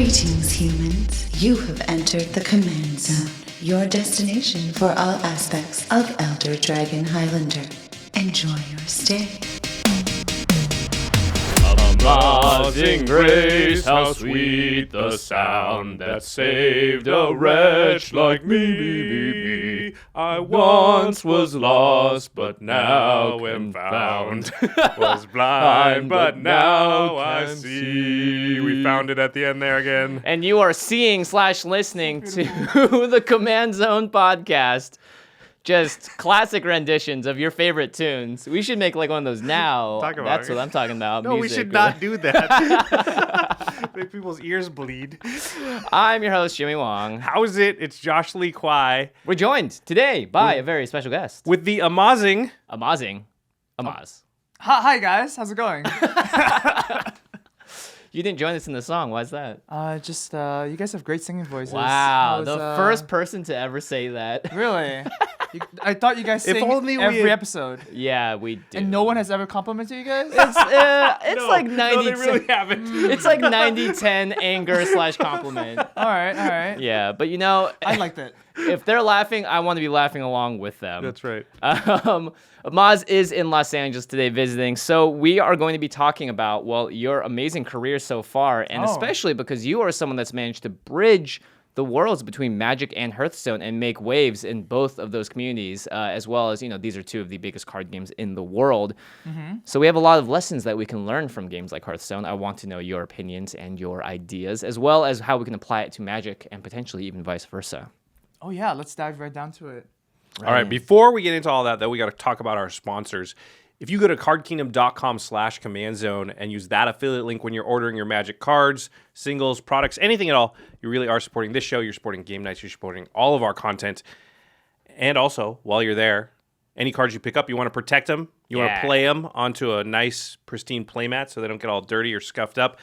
Greetings, humans. You have entered the Command Zone, your destination for all aspects of Elder Dragon Highlander. Enjoy your stay. Amazing grace, how sweet the sound that saved a wretch like me. I once was lost, but now am found. Was blind, but now I see. We found it at the end there again. And you are seeing/listening to the Command Zone podcast. Just classic renditions of your favorite tunes. We should make like one of those now. That's what I'm talking about. No, music. we should not do that. Make people's ears bleed. I'm your host, Jimmy Wong. How is it? It's Josh Lee Kwai. We're joined today by a very special guest. With the Amaz. Hi guys, how's it going? You didn't join us in the song. Why's that? You guys have great singing voices. Wow, the first person to ever say that. Really? I thought you guys sing every episode. Yeah, we do. And no one has ever complimented you guys? It's like 90. No, they really haven't. It's like 90-10 anger/compliment. All right. Yeah, but you know, I liked it. If they're laughing, I want to be laughing along with them. That's right. Amaz is in Los Angeles today visiting, so we are going to be talking about, well, your amazing career so far, and especially because you are someone that's managed to bridge the worlds between Magic and Hearthstone and make waves in both of those communities, as well as, these are two of the biggest card games in the world. Mm-hmm. So we have a lot of lessons that we can learn from games like Hearthstone. I want to know your opinions and your ideas, as well as how we can apply it to Magic and potentially even vice versa. Oh yeah, let's dive right down to it. All right, before we get into all that, though, we got to talk about our sponsors. If you go to cardkingdom.com/commandzone and use that affiliate link when you're ordering your Magic cards, singles, products, anything at all, you really are supporting this show. You're supporting game nights. You're supporting all of our content. And also, while you're there, any cards you pick up, you want to protect them. You want to play them onto a nice, pristine playmat so they don't get all dirty or scuffed up.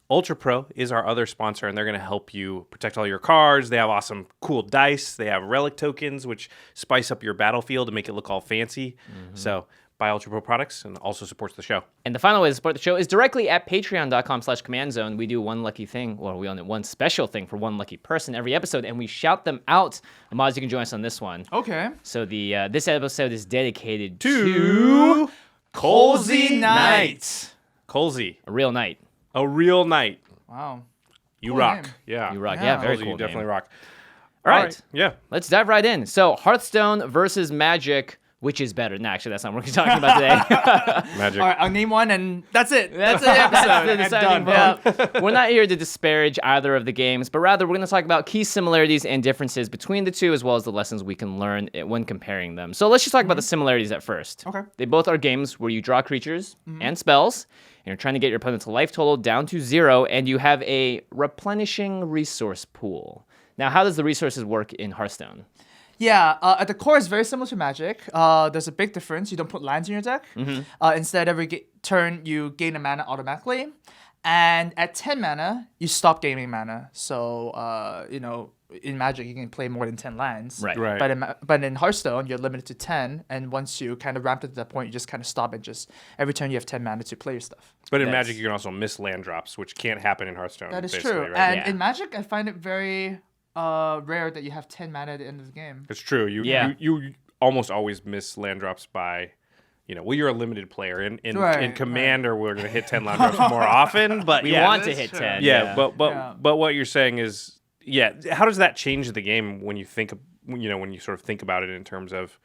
Ultra Pro is our other sponsor, and they're going to help you protect all your cards. They have awesome, cool dice. They have relic tokens, which spice up your battlefield to make it look all fancy. Mm-hmm. So buy Ultra Pro products and also supports the show. And the final way to support the show is directly at patreon.com/commandzone. We do one lucky thing, or we own one special thing for one lucky person every episode, and we shout them out. Amaz, you can join us on this one. Okay. So the this episode is dedicated to Cozy Night. Cozy. A real night. A real night. Wow. You cool rock. Name. Yeah. You rock. Yeah, very Cozy, cool. You definitely name. rock. All right. Yeah. Let's dive right in. So Hearthstone versus Magic. Which is better? No, actually, that's not what we're talking about today. Magic. All right, I'll name one, and that's it. That's the episode. And done. We're not here to disparage either of the games, but rather we're going to talk about key similarities and differences between the two, as well as the lessons we can learn when comparing them. So let's just talk about the similarities at first. Okay. They both are games where you draw creatures and spells, and you're trying to get your opponent's life total down to 0, and you have a replenishing resource pool. Now, how does the resources work in Hearthstone? Yeah, at the core, it's very similar to Magic. There's a big difference. You don't put lands in your deck. Mm-hmm. Instead, every turn, you gain a mana automatically. And at 10 mana, you stop gaining mana. So, in Magic, you can play more than 10 lands. Right. But in Hearthstone, you're limited to 10. And once you kind of ramp it to that point, you just kind of stop and just every turn you have 10 mana to play your stuff. But in Magic, you can also miss land drops, which can't happen in Hearthstone. That is true. Right? And in Magic, I find it very rare that you have 10 mana at the end of the game. It's true. You almost always miss land drops by, you're a limited player. In Commander, we're going to hit 10 land drops more often, but we want to hit 10. Yeah, but what you're saying is, how does that change the game when you think, when you sort of think about it in terms of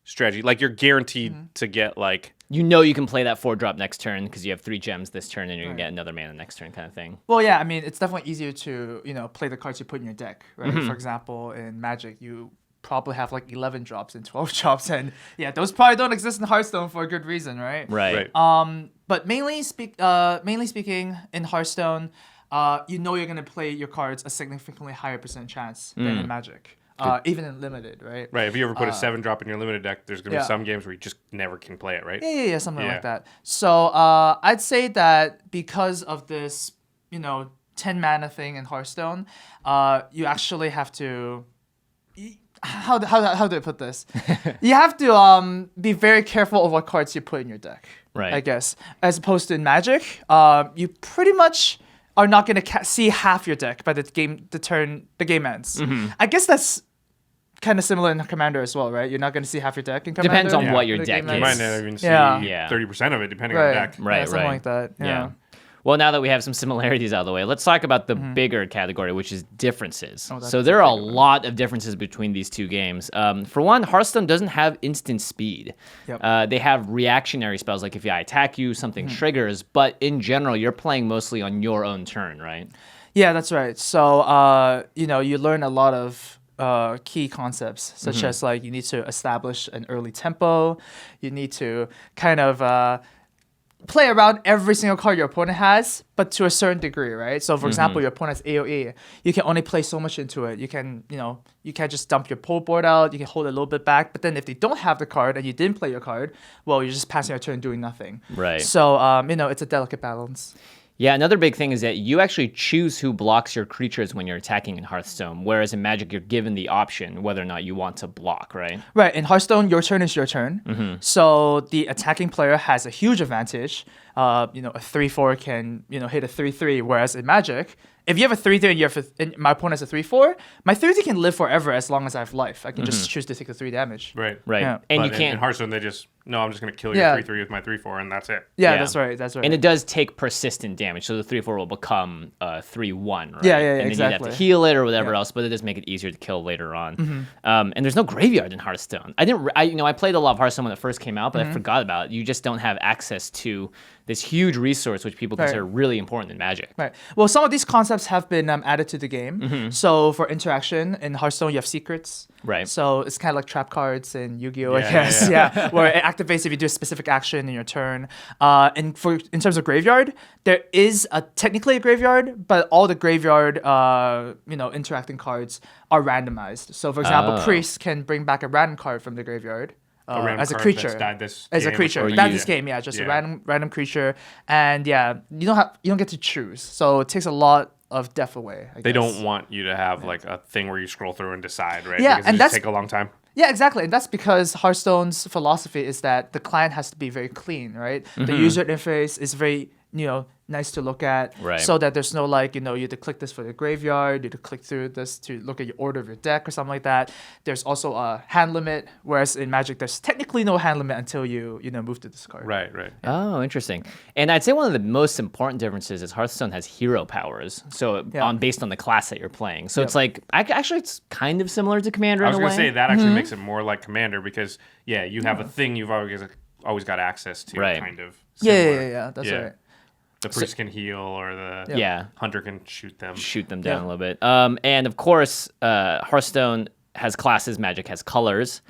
strategy? Like you're guaranteed to get like. You can play that 4-drop next turn because you have 3 gems this turn and you're going to get another mana next turn kind of thing. Well, yeah, I mean, it's definitely easier to, play the cards you put in your deck, right? For example, in Magic, you probably have like 11 drops and 12 drops, and those probably don't exist in Hearthstone for a good reason, right? Right. But mainly speaking, in Hearthstone, you're going to play your cards a significantly higher percent chance than in Magic. Even in limited, right? Right. If you ever put a 7-drop in your limited deck, there's going to be some games where you just never can play it, right? Yeah, something like that. So I'd say that because of this, 10 mana thing in Hearthstone, you actually have to. How do I put this? You have to be very careful of what cards you put in your deck. Right. I guess, as opposed to in Magic, you pretty much are not going to see half your deck by the game ends. I guess that's kind of similar in Commander as well, right? You're not going to see half your deck in Commander. Depends on what your The deck game is. You might ends. not even see Yeah. 30% of it, depending on the deck. Right, Yeah, something right. like that. Yeah. Well, now that we have some similarities out of the way, let's talk about the bigger category, which is differences. that's So there are a lot of differences between these two games. For one, Hearthstone doesn't have instant speed. Yep. They have reactionary spells, like if I attack you, something triggers. But in general, you're playing mostly on your own turn, right? Yeah, that's right. So, you learn a lot of key concepts, such as like you need to establish an early tempo. You need to kind of play around every single card your opponent has, but to a certain degree, right? So, for example, your opponent has AoE. You can only play so much into it. You can, you can't just dump your pull board out. You can hold it a little bit back. But then if they don't have the card and you didn't play your card, well, you're just passing your turn doing nothing. Right. So, it's a delicate balance. Yeah, another big thing is that you actually choose who blocks your creatures when you're attacking in Hearthstone, whereas in Magic, you're given the option whether or not you want to block, right? Right. In Hearthstone, your turn is your turn. So the attacking player has a huge advantage. A 3/4 can, hit a 3/3, whereas in Magic, if you have a 3/3 and my opponent has a 3/4, my 3/3 can live forever as long as I have life. I can just choose to take the 3 damage. Right. Right. Yeah. And But you can't. in Hearthstone, I'm just going to kill your Yeah. 3/3 with my 3/4, and that's it. Yeah, Yeah. that's right. That's right. And it does take persistent damage, so the 3/4 will become 3/1, right? Yeah, And then you'd have exactly. to heal it or whatever Yeah. else, but it does make it easier to kill later on. And there's no graveyard in Hearthstone. I played a lot of Hearthstone when it first came out, but I forgot about it. You just don't have access to this huge resource which people consider really important in Magic. Right. Well, some of these concepts have been added to the game. So for interaction in Hearthstone, you have secrets. Right. So it's kind of like trap cards in Yu-Gi-Oh, I Yeah, guess. Yeah. Where it activates if you do a specific action in your turn. In terms of graveyard, there is technically a graveyard, but all the graveyard interacting cards are randomized. So for example, Priest can bring back a random card from the graveyard. random As a card creature, that's died this as a game or creature, something. not you- this game, just a Yeah. random creature, and you don't get to choose, so it takes a lot of depth away. I They guess. don't want you to have like a thing where you scroll through and decide, right? Yeah, because and it that's- take a long time. Yeah, exactly, and that's because Hearthstone's philosophy is that the client has to be very clean, right? The user interface is very nice to look at, Right. so that there's no you have to click this for the graveyard, you have to click through this to look at your order of your deck or something like that. There's also a hand limit, whereas in Magic there's technically no hand limit until you move to discard. Right. Oh, interesting. And I'd say one of the most important differences is Hearthstone has hero powers, so based on the class that you're playing. So it's like actually it's kind of similar to Commander I in was a going way. to say that actually makes it more like Commander because you have a thing you've always got access to, Right. kind of. Yeah, similar. that's right. The priest can heal, or the Yeah. hunter can shoot them. Shoot them down a little bit. And of course, Hearthstone has classes, Magic has colors,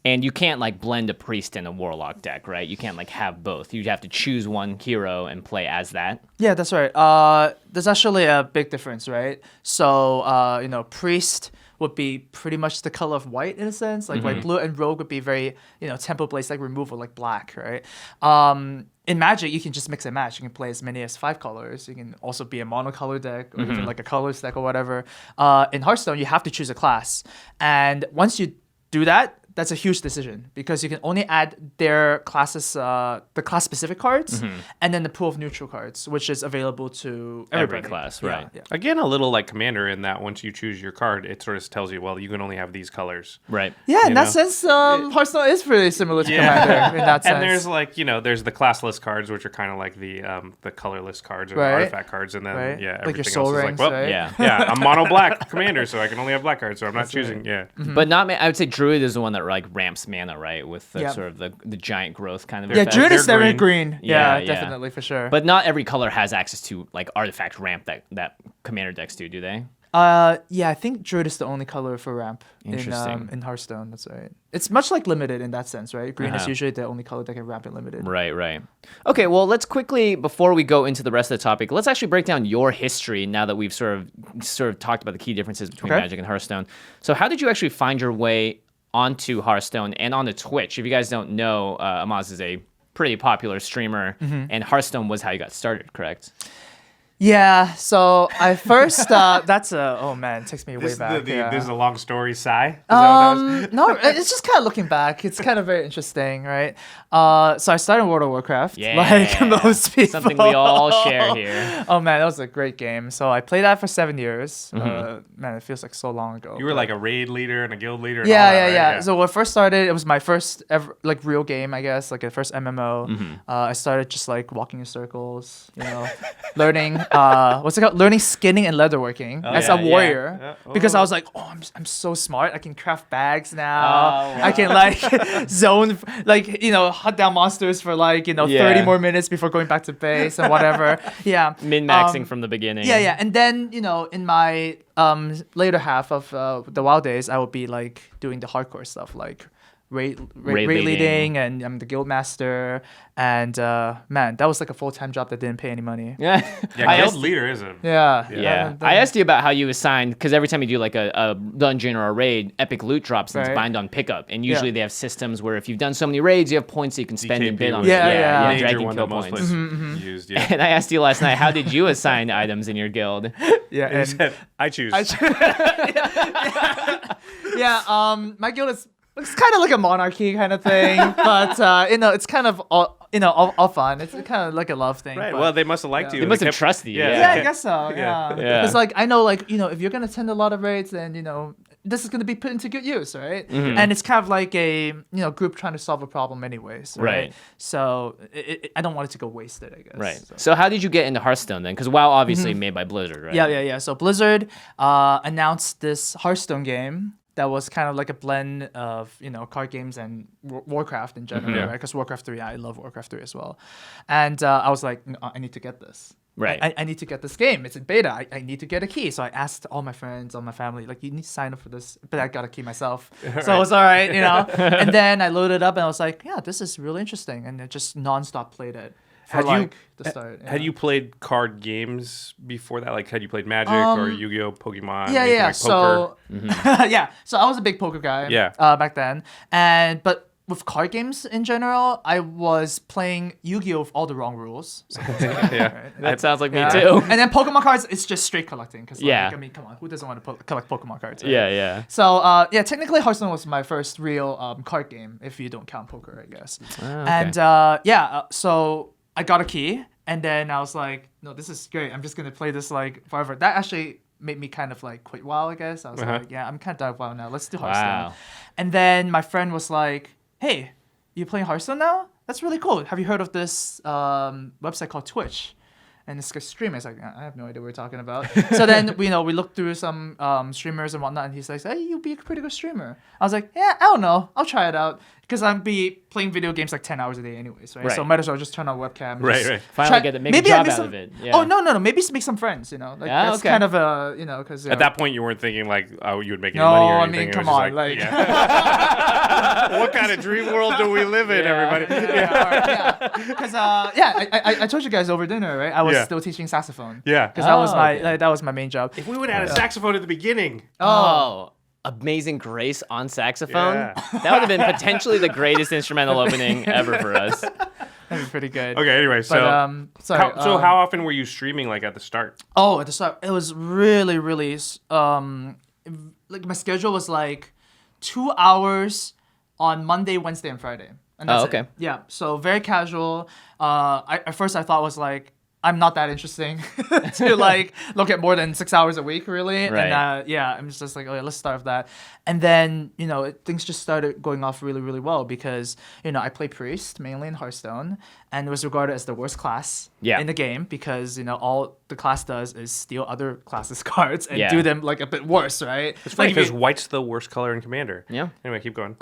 and you can't blend a priest and a warlock deck, right? You can't have both. You have to choose one hero and play as that. Yeah, that's right. There's actually a big difference, right? So, priest would be pretty much the color of white in a sense, like white, blue, and rogue would be very, tempo based, like removal, like black, right? In Magic, you can just mix and match. You can play as many as 5 colors. You can also be a monocolor deck or even like a colors deck or whatever. In Hearthstone, you have to choose a class, and once you do that, that's a huge decision because you can only add their classes, the class specific cards, and then the pool of neutral cards, which is available to everybody. class, Yeah, right. Yeah. Again, a little like Commander in that once you choose your card, it sort of tells you, well, you can only have these colors. Right. Yeah, in You that know? sense, Hearthstone is pretty similar to Commander in that sense. And there's there's the classless cards, which are kind of like the colorless cards or the Right. artifact cards, and then Right. everything Like your else Soul is Rings, like, well, right? Yeah. I'm mono black Commander, so I can only have black cards, so I'm not choosing. Yeah, But not, I would say Druid is the one that ramps mana, right? With the Yeah. sort of the giant growth kind of Yeah, effect. Druid is They're very green. green. Yeah, Yeah, yeah. definitely for sure. But not every color has access to artifact ramp that Commander decks do they? I think Druid is the only color for ramp Interesting. in Hearthstone. That's right. It's much like limited in that sense, right? Green is Uh-huh. usually the only color that can ramp in limited. Right. Okay, well, let's quickly, before we go into the rest of the topic, let's actually break down your history now that we've sort of talked about the key differences between Okay. Magic and Hearthstone. So how did you actually find your way onto Hearthstone and onto Twitch? If you guys don't know, Amaz is a pretty popular streamer, and Hearthstone was how you got started, correct? Yeah, so I first that's oh man, it takes me way back. Yeah. This is a long story, sigh. Is that what that was? No, it's just kind of looking back. It's kind of very interesting, right? So I started World of Warcraft, like most people. Something we all share here. Oh man, that was a great game. So I played that for 7 years. Man, it feels like so long ago. You were like a raid leader and a guild leader. And yeah, all that, yeah. right? So when I first started, it was my first ever like real game, I guess, like the first MMO. I started just like walking in circles, learning what's it called? Learning skinning and leatherworking as a warrior. Yeah. Because I was like, oh, I'm so smart. I can craft bags now. I can like zone, like hunt down monsters for like 30 more minutes before going back to base and whatever. Yeah. Min-maxing from the beginning. Yeah. And then in my later half of the WoW days, I would be like doing the hardcore stuff like raid leading, and I'm the guild master, and man, that was like a full-time job that didn't pay any money. Yeah, guild leader is a Yeah. I asked you about how you assign, because every time you do like a dungeon or a raid, epic loot drops and it's bind on pickup, and usually they have systems where if you've done so many raids, you have points so you can spend and bid on. Yeah. Dragon kill points. Used, yeah. And I asked you last night, how did you assign items in your guild? Yeah, And you said, I choose. My guild is. It's kind of like a monarchy kind of thing, but it's kind of all fun. It's kind of like a love thing. Right. But, Well, they must have liked you. They must have trusted you. yeah, I guess so. Yeah. Yeah. It's like I know, like if you're gonna attend a lot of raids, then this is gonna be put into good use, right? And it's kind of like a group trying to solve a problem, anyways. Right. So I don't want it to go wasted, I guess. Right. So how did you get into Hearthstone then? Because WoW obviously made by Blizzard, right? Yeah. So Blizzard announced this Hearthstone game that was kind of like a blend of card games and Warcraft in general, right? Because Warcraft 3, I love Warcraft 3 as well, and I was like, I need to get this. Right. I need to get this game. It's in beta. I need to get a key. So I asked all my friends, all my family, like, you need to sign up for this, but I got a key myself. So it was all right, And then I loaded it up and I was like, yeah, this is really interesting, and I just nonstop played it. Had you played card games before that? Like, had you played Magic or Yu-Gi-Oh, Pokemon? Yeah. Like So, poker? So I was a big poker guy. Yeah. Back then, but with card games in general, I was playing Yu-Gi-Oh with all the wrong rules. So That sounds like me too. And then Pokemon cards, it's just straight collecting. Cause Yeah. I mean, come on, who doesn't want to collect Pokemon cards? Right? Yeah. So technically Hearthstone was my first real card game, if you don't count poker, I guess. And so I got a key, and then I was like, no, this is great. I'm just gonna play this like forever. That actually made me kind of like quit WoW, I guess. I was like, yeah, I'm kind of done with WoW now. Let's do Hearthstone. Wow. And then my friend was like, hey, you playing Hearthstone now? That's really cool. Have you heard of this website called Twitch? And it's a stream. It's like, I have no idea what we're talking about. So then we looked through some streamers and whatnot, and he's like, hey, you'll be a pretty good streamer. I was like, yeah, I don't know. I'll try it out. Because I'd be playing video games like 10 hours a day anyways, right? So might as well just turn on webcam. Right. Finally make a job out of it. Yeah. Oh, no. Maybe make some friends, Like, that's kind of a, because... At that point, you weren't thinking like, oh, you would make any no, money or I anything. mean, come on. What kind of dream world do we live in, everybody? Because, I told you guys over dinner, right? I was still teaching saxophone. Yeah. Because that was my main job. If we would have had a saxophone at the beginning. Oh. Amazing Grace on saxophone. Yeah. That would have been potentially the greatest instrumental opening ever for us. That'd be pretty good. Okay, anyway, so how often were you streaming like at the start? Oh, at the start, it was really, really like my schedule was like 2 hours on Monday, Wednesday, and Friday. And that's it. Yeah, so very casual. At first I thought was like, I'm not that interesting to like look at more than 6 hours a week, really. Right. And I'm just like, okay, let's start with that. And then, things just started going off really, really well because, I play Priest mainly in Hearthstone, and it was regarded as the worst class in the game because, all the class does is steal other classes' cards and do them like a bit worse, right? It's funny because white's the worst color in Commander. Yeah. Anyway, keep going.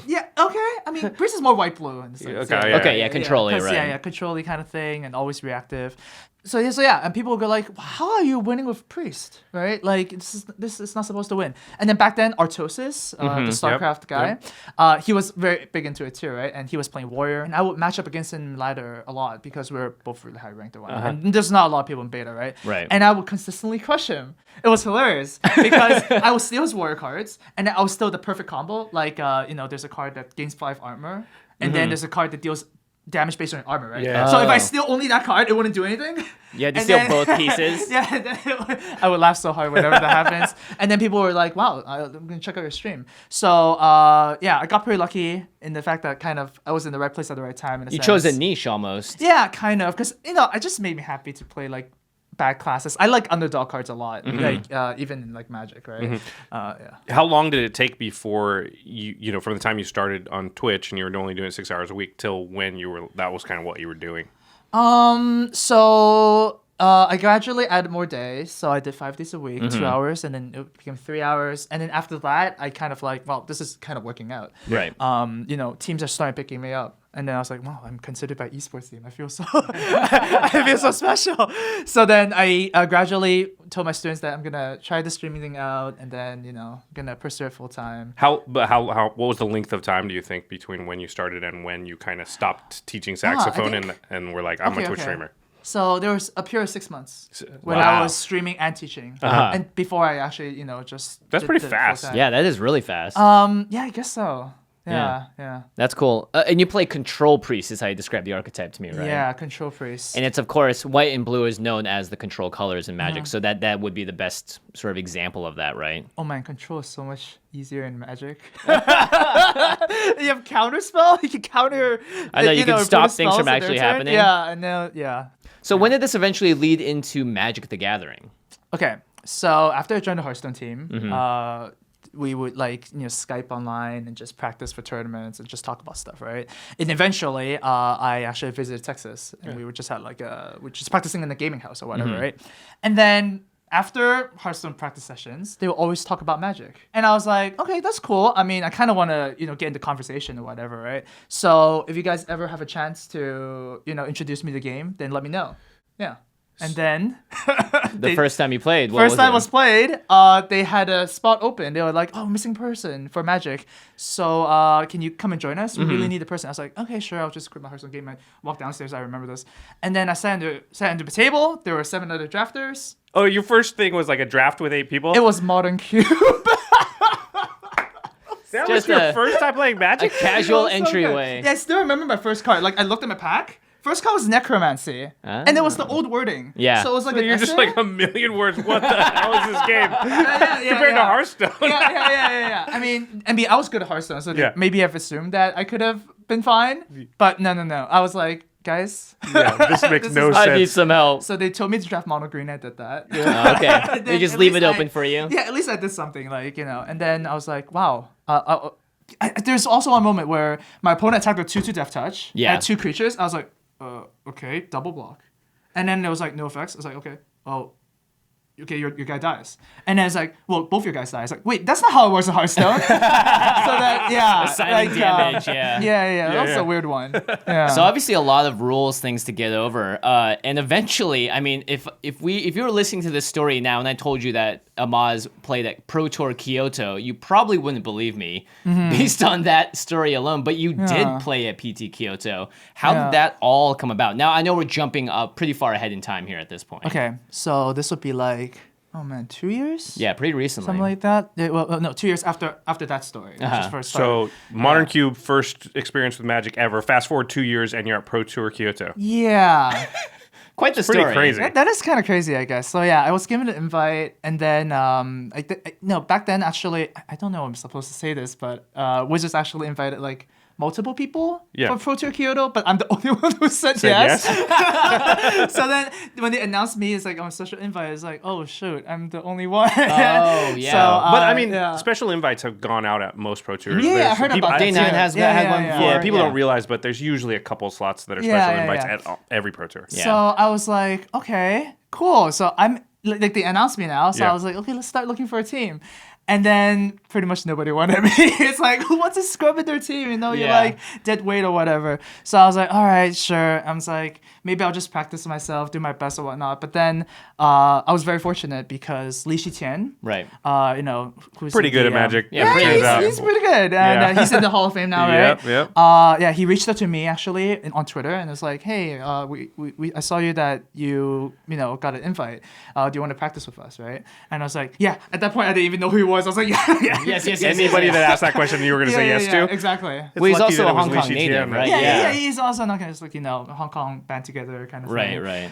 Yeah, okay. I mean, Priest is more white-blue in the sense. Control-y, right? Yeah, control-y kind of thing and always reactive. So yeah, and people will go like, how are you winning with Priest, right? Like, this is not supposed to win. And then back then, Artosis, the StarCraft guy, he was very big into it too, right? And he was playing Warrior. And I would match up against him in ladder a lot because we're both really high ranked at one. And there's not a lot of people in beta, right? Right. And I would consistently crush him. It was hilarious because I would steal his Warrior cards, and I was still the perfect combo. Like, there's a card that gains 5 armor, and then there's a card that deals damage based on your armor, right? Yeah. So if I Oh. steal only that card, it wouldn't do anything. You had to And steal then- both pieces. Yeah, and then I would laugh so hard whenever that happens. And then people were like, "Wow, I'm gonna check out your stream." So yeah, I got pretty lucky in the fact that kind of I was in the right place at the right time. In a You sense. chose a niche almost. Yeah, kind of, because it just made me happy to play like bad classes. I like underdog cards a lot, like even in like Magic, right? Yeah. How long did it take before from the time you started on Twitch and you were only doing it 6 hours a week till when that was kind of what you were doing? So I gradually added more days. So I did 5 days a week, 2 hours, and then it became 3 hours. And then after that, I kind of like, well, this is kind of working out. Right. Teams are starting picking me up. And then I was like, wow, I'm considered by esports team. I feel so, I feel so special. So then I gradually told my students that I'm gonna try the streaming thing out, and then gonna pursue it full time. What was the length of time do you think between when you started and when you kind of stopped teaching saxophone and were like, I'm a Twitch streamer? So there was a period of 6 months when Wow. I was streaming and teaching, Uh-huh. and before I actually, just That's did pretty it fast. full-time. Yeah, that is really fast. Yeah, I guess so. Yeah. Yeah. That's cool. And you play Control Priest is how you describe the archetype to me, right? Yeah, Control Priest. And it's, of course, white and blue is known as the control colors in Magic. So that would be the best sort of example of that, right? Oh man, Control is so much easier in Magic. You have counter spell. You can counter. I know, you can stop opponent's things from spells at their actually turn. happening. Yeah, and now yeah. So when did this eventually lead into Magic the Gathering? Okay, so after I joined the Hearthstone team, Mm-hmm. we would Skype online and just practice for tournaments and just talk about stuff, right? And eventually, I actually visited Texas, and we were just had we're just practicing in the gaming house or whatever, Mm-hmm. right? And then after Hearthstone practice sessions, they would always talk about Magic, and I was like, okay, that's cool. I mean, I kind of want to get into conversation or whatever, right? So if you guys ever have a chance to introduce me to the game, then let me know. Yeah. And then The first time you played, what first time it? was played, they had a spot open. They were like, "Oh, missing person for Magic. So can you come and join us? We really need a person." I was like, "Okay, sure. I'll just quit my Hearthstone game." I walked downstairs. I remember this. And then I sat under the table. There were 7 other drafters. Oh, your first thing was like a draft with 8 people? It was Modern Cube. That was just your a- first time playing A Magic? casual So good. entryway. Yeah, I still remember my first card. Like I looked at my pack. First card was Necromancy, and it was the old wording. Yeah. So it was like So an you're just essay. like a million words. What the hell is this game? Yeah, Compared to yeah. Hearthstone. Yeah. I mean, I was good at Hearthstone, so Yeah. maybe I've assumed that I could have been fine. But no. I was like, guys. Yeah, this makes This no is- I need sense. some help. So they told me to draft mono green. I did that. Okay. They Then just at leave it least open for you? Yeah, at least I did something, And then I was like, wow. There's also a moment where my opponent attacked with 2/2 Death Touch. Yeah. I had 2 creatures. I was like, okay, double block. And then there was like no effects. I was like, okay, well, okay, your guy dies. And then it's like, well, both your guys die. It's like, wait, that's not how it works in Hearthstone. So that, yeah. Assigning damage, yeah. Yeah, that's yeah. a weird one. Yeah. So obviously a lot of rules, things to get over, and eventually, I mean, if you were listening to this story now and I told you that Amaz played at Pro Tour Kyoto, you probably wouldn't believe me based on that story alone. But you did play at PT Kyoto. How did that all come about? Now I know we're jumping up pretty far ahead in time here at this point. Okay, so this would be like, oh man, 2 years? Yeah, pretty recently. Something like that. Yeah, well, no, 2 years after that story. Which is first started. So, Modern Cube, first experience with Magic ever. Fast forward 2 years and you're at Pro Tour Kyoto. Yeah. Quite the Pretty story. crazy. That is kind of crazy, I guess. So yeah, I was given an invite, and then back then actually, I don't know if I'm supposed to say this, but Wizards actually invited like multiple people for Pro Tour Kyoto, but I'm the only one who said yes. So then when they announced me, it's like on a special invite, it's like, oh shoot, I'm the only one. Oh, yeah. So, But I mean, yeah. special invites have gone out at most Pro Tours. Yeah, I There's heard people- about Day that 9 too. has Yeah, had one yeah, before. Yeah, people don't realize, but there's usually a couple slots that are special invites at every Pro Tour. Yeah. So I was like, okay, cool. So I'm like they announced me now, so I was like, okay, let's start looking for a team. And then pretty much nobody wanted me. It's like, who wants to scrub in their team? You're like dead weight or whatever. So I was like, all right, sure. I was like, maybe I'll just practice myself, do my best or whatnot. But then I was very fortunate because Li Shiqian, Right. who's Pretty good at the, Magic. Yeah, pretty turns out. he's pretty good. And he's in the Hall of Fame now, right? Yep. Yeah, he reached out to me actually on Twitter and was like, "Hey, I saw you that you got an invite. Do you want to practice with us, right?" And I was like, "Yeah." At that point, I didn't even know who he boys. I was like, yeah. Yes. Anybody that asked that question, you were going to say yes yeah, to. Exactly. It's Well, he's lucky also that a it was Hong Kong Li native, Shijian, right? Yeah. He's also not gonna just like Hong Kong band together kind of thing. Right.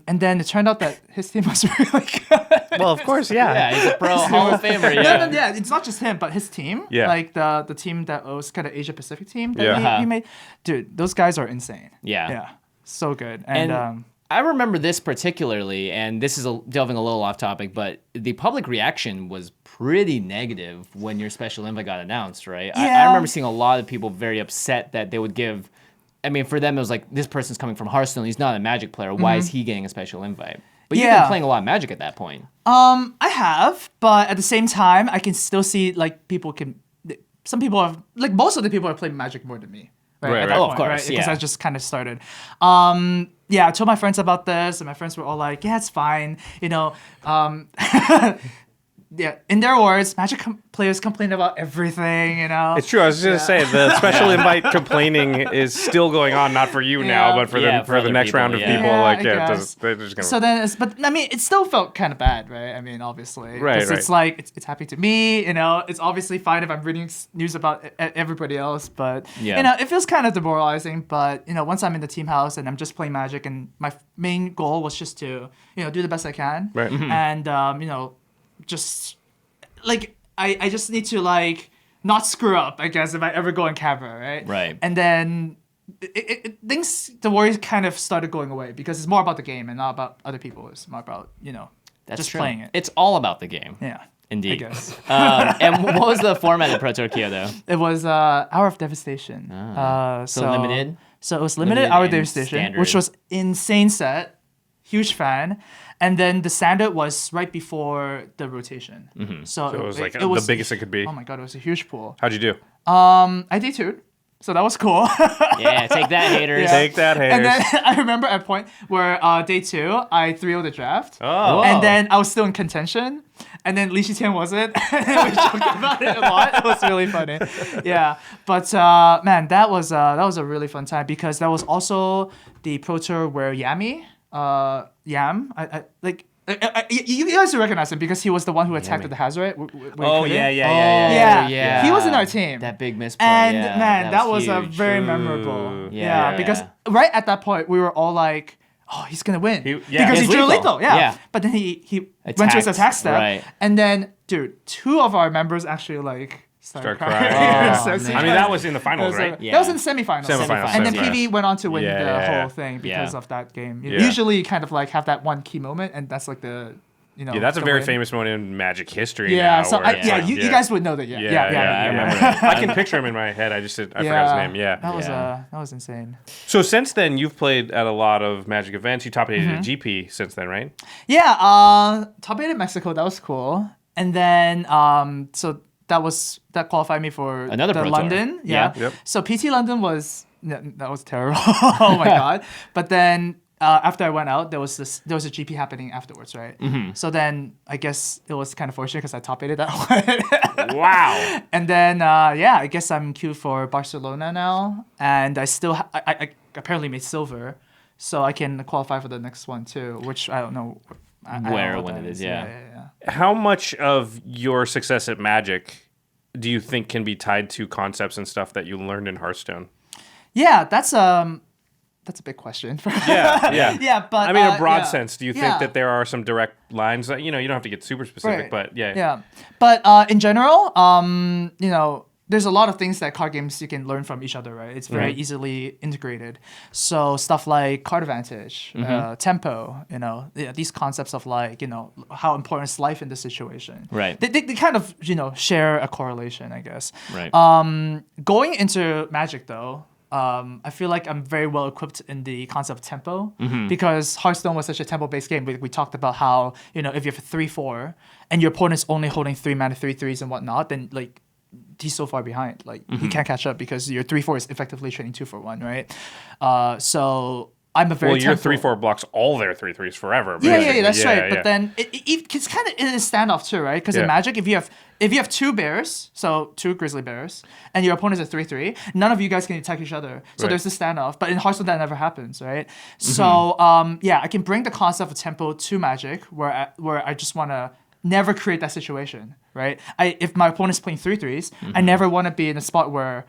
And then it turned out that his team was really good. Well, of course, yeah. Yeah, he's a pro Hall of Famer. Yeah. Yeah, it's not just him, but his team. Yeah. Like the team that was kind of Asia Pacific team that Yeah. he made. Dude, those guys are insane. Yeah. Yeah. So good. And I remember this particularly, and this is delving a little off topic, but the public reaction was pretty negative when your special invite got announced, right? I Yeah. remember seeing a lot of people very upset that they would give. I mean, for them, it was like, this person's coming from Hearthstone. He's not a Magic player. Why is he getting a special invite? But you've been Yeah. playing a lot of Magic at that point. I have, but at the same time, I can still see like some people have like most of the people are playing Magic more than me. Right, At that right. Oh, of point, course, right? Because yeah. I just kind of started. Yeah, I told my friends about this, and my friends were all like, "Yeah, it's fine," Yeah, in their words, Magic players complain about everything, It's true. I was just going to say, the special invite complaining is still going on, not for you now, Yeah. but for Yeah, the for the other next people, round of yeah. people. Yeah, Like, I yeah, guess. they're just going to... So then, but I mean, it still felt kind of bad, right? I mean, obviously, Right, 'Cause it's like it's happening to me. It's obviously fine if I'm reading news about everybody else, but Yeah. it feels kind of demoralizing. But once I'm in the team house and I'm just playing Magic, and my main goal was just to do the best I can, Right. and just like I just need to like not screw up, I guess, if I ever go on camera, right? Right. And then the worries kind of started going away because it's more about the game and not about other people. It's more about That's just true. playing it. It's all about the game. Yeah. Indeed. I guess. And what was the format of Pro Tour Kyoto? It was Hour of Devastation. So limited? So it was limited Limited Hour of and Devastation, standard. which was insane set. Huge fan. And then the standard was right before the rotation. So it was like it the biggest it could be. Oh my god, it was a huge pool. How'd you do? I D2'd, so that was cool. Yeah, take that, haters. Yeah. Take that, haters. And then I remember at a point where day 2, I 3-0'd the draft. Oh. And then I was still in contention. And then Li Shijian wasn't. We joked about it a lot. It was really funny. Yeah. But man, that was a really fun time because that was also the Pro Tour where Yam, you guys will recognize him because he was the one who attacked at the Hazard. Oh, yeah. Yeah. He was in our team. That big misplay. And yeah, man, that was a huge. very memorable. Yeah. Because right at that point we were all like, "Oh, he's gonna win," because He's he drew lethal. lethal. Yeah. Yeah. But then he went to his Attacked, attack step, right. and then dude, 2 of our members actually like started Start crying. crying. Oh, So man. sweet. I mean, that was in the finals, right? Yeah. That was in semifinals. Semifinals, And then semifinals. PV went on to win Yeah, the yeah, whole thing because Yeah. of that game. Yeah. Usually, you kind of like have that one key moment, and that's like the Yeah, that's a the very win. famous moment in Magic history. Yeah, now, so where it's like, you guys would know that. Yeah, I remember it. I can picture him in my head. I forgot his name. Yeah. That was insane. So since then, you've played at a lot of Magic events. You top 8 at GP since then, right? Yeah, top 8 in Mexico, that was cool. And then so that qualified me for Another the Pro Tour. London. Yeah. Yep. So PT London that was terrible. Oh my god. But then after I went out, there was a GP happening afterwards, right? So then I guess it was kind of fortunate because I top 8'd that one. Wow. And then I guess I'm queued for Barcelona now, and I still I apparently made silver, so I can qualify for the next one too, which I don't know I don't Where know what when that it is, is. yeah. How much of your success at Magic do you think can be tied to concepts and stuff that you learned in Hearthstone? Yeah, that's a big question. Yeah. Yeah, but I mean, in a broad yeah. sense, do you Yeah. think that there are some direct lines that you don't have to get super specific, Right. but yeah. Yeah, but in general, there's a lot of things that card games you can learn from each other, right? It's very easily integrated. So stuff like card advantage, tempo, these concepts of like, how important is life in this situation. Right. They kind of, share a correlation, I guess. Right. Going into Magic though, I feel like I'm very well equipped in the concept of tempo because Hearthstone was such a tempo-based game. We talked about how, if you have a 3-4 and your opponent's only holding 3 mana, 3/3s and whatnot, then like he's so far behind. Like he can't catch up because your 3-4 is effectively trading 2 for 1, right? So I'm a very Well, your tempo- 3/4 blocks all their 3/3s forever. Yeah, basically. that's right. Yeah. But then it's kind of in a standoff too, right? Because Yeah. in Magic, if you have 2 bears, so 2 grizzly bears, and your opponent is a 3/3, none of you guys can attack each other. So Right. there's this standoff. But in Hearthstone, that never happens, right? So I can bring the concept of tempo to Magic, where I just want to never create that situation, right? If my opponent's playing 3/3s, I never want to be in a spot where,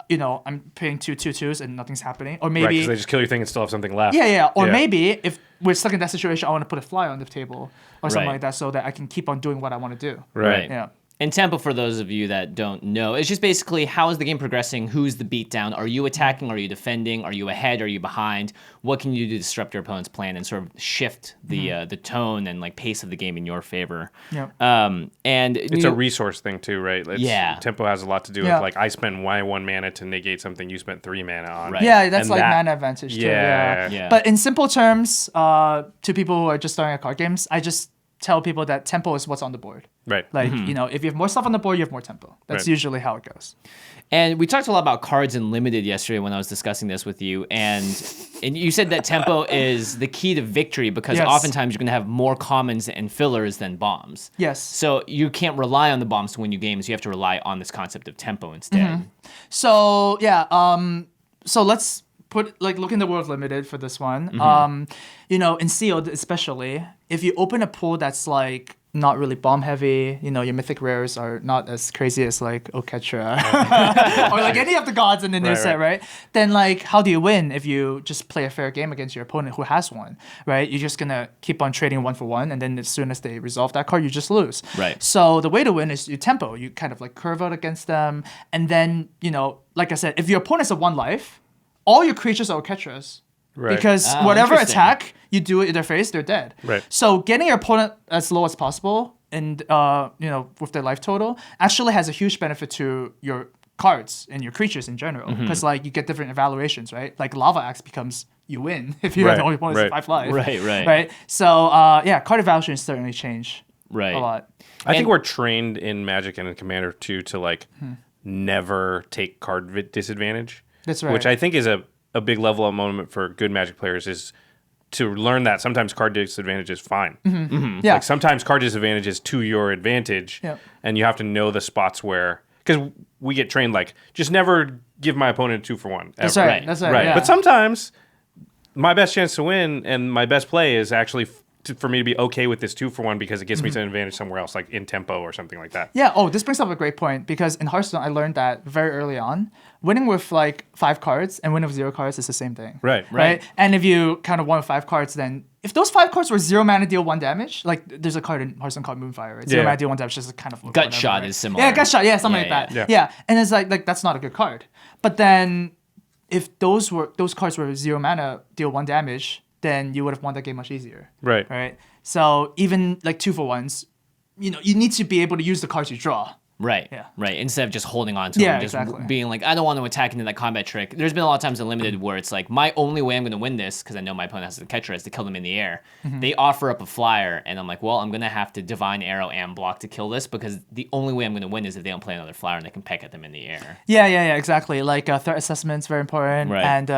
I'm playing 2/2/2s and nothing's happening. Or Right, maybe because they just kill your thing and still have something left. yeah. Or Yeah. maybe if we're stuck in that situation, I want to put a flyer on the table or something Right. like that so that I can keep on doing what I want to do. Right. Yeah. And tempo, for those of you that don't know, it's just basically how is the game progressing? Who's the beatdown? Are you attacking? Are you defending? Are you ahead? Are you behind? What can you do to disrupt your opponent's plan and sort of shift the tone and like pace of the game in your favor? Yeah. And It's a resource thing too, right? Yeah. Tempo has a lot to do Yeah. with like I spend my 1 mana to negate something you spent 3 mana on. Right. Yeah, that's And like that- mana advantage too. Yeah. Yeah. But in simple terms, to people who are just starting at card games, I just tell people that tempo is what's on the board. Right. Like, if you have more stuff on the board, you have more tempo. That's Right. usually how it goes. And we talked a lot about cards and limited yesterday when I was discussing this with you, and you said that tempo is the key to victory because Yes. oftentimes you're going to have more commons and fillers than bombs. Yes. So you can't rely on the bombs to win you games. You have to rely on this concept of tempo instead. So so let's look in the world of limited for this one. In sealed especially, if you open a pool that's like not really bomb heavy, your mythic rares are not as crazy as like Oketra or like any of the gods in the new Right, set, right? Then like how do you win if you just play a fair game against your opponent who has one, right? You're just gonna keep on trading 1 for 1, and then as soon as they resolve that card, you just lose. Right. So the way to win is you tempo. You kind of like curve out against them, and then like I said, if your opponent's at 1 life, all your creatures are Oketras. Right. Because Oh, whatever interesting. attack you do it in their face, they're dead. Right. So getting your opponent as low as possible and with their life total actually has a huge benefit to your cards and your creatures in general. Because like you get different evaluations, right? Like Lava Axe becomes you win if you have Right, the only opponent right. at 5 life. Right. Right. So card evaluations certainly change Right. a lot. I think And- we're trained in Magic and in Commander too to like never take card disadvantage. That's right. Which I think is a big level up moment for good Magic players is to learn that sometimes card disadvantage is fine. Yeah. Like sometimes card disadvantage is to your advantage, Yeah. and you have to know the spots where because we get trained like just never give my opponent 2 for 1. That's ever. right. Right. That's right. Right. Yeah. But sometimes my best chance to win and my best play is actually for me to be okay with this 2 for 1 because it gives me an advantage somewhere else, like in tempo or something like that. Yeah. Oh, this brings up a great point because in Hearthstone, I learned that very early on. Winning with like 5 cards and winning with 0 cards is the same thing. Right. And if you kind of won with 5 cards, then if those 5 cards were 0 mana deal 1 damage, like there's a card in Hearthstone called Moonfire, right? 0 Yeah. mana deal 1 damage, just kind of Gut whatever, shot right? is similar. Yeah, gut shot. Yeah, something Yeah, like that. yeah. Yeah. And it's like that's not a good card. But then if those cards were 0 mana deal 1 damage, then you would have won that game much easier. Right. Right. So even like 2 for 1s, you need to be able to use the cards you draw. Right. Yeah. Right. Instead of just holding on to Yeah, them, just exactly. being like, I don't want to attack into that combat trick. There's been a lot of times in Limited where it's like, my only way I'm going to win this, because I know my opponent has the catcher, is to kill them in the air. They offer up a flyer, and I'm like, well, I'm going to have to Divine Arrow and block to kill this, because the only way I'm going to win is if they don't play another flyer and they can peck at them in the air. Yeah, exactly. Like threat assessment's very important. Right. And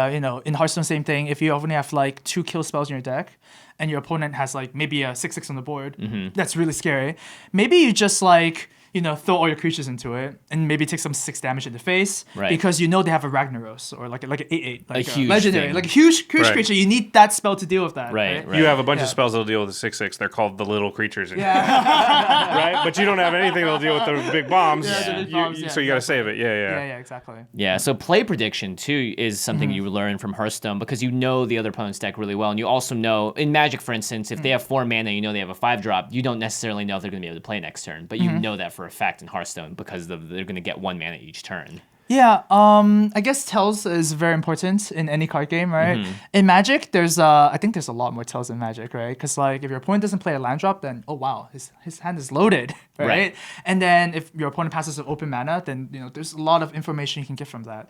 in Hearthstone, same thing. If you only have like 2 kill spells in your deck, and your opponent has like maybe a 6/6 on the board, that's really scary. Maybe you just like throw all your creatures into it and maybe take some 6 damage in the face Right. because they have a Ragnaros or like an 8/8, like huge legendary, thing. like a huge Right. creature. You need that spell to deal with that. Right. You have a bunch Yeah. of spells that'll deal with the 6/6. They're called the little creatures. Yeah. Right? But you don't have anything that'll deal with the big bombs. Yeah, the big bombs, yeah, So you got to save it. yeah, exactly. Yeah, so play prediction too is something you learn from Hearthstone because you know the other opponent's deck really well, and you also know in Magic, for instance, if they have 4 mana, they have a 5-drop. You don't necessarily know if they're going to be able to play next turn, but you know that for a fact in Hearthstone because they're going to get 1 mana each turn. Yeah, I guess tells is very important in any card game, right? In Magic, I think there's a lot more tells in Magic, right? Because like if your opponent doesn't play a land drop, then oh wow, his hand is loaded, right? Right. And then if your opponent passes an open mana, then there's a lot of information you can get from that.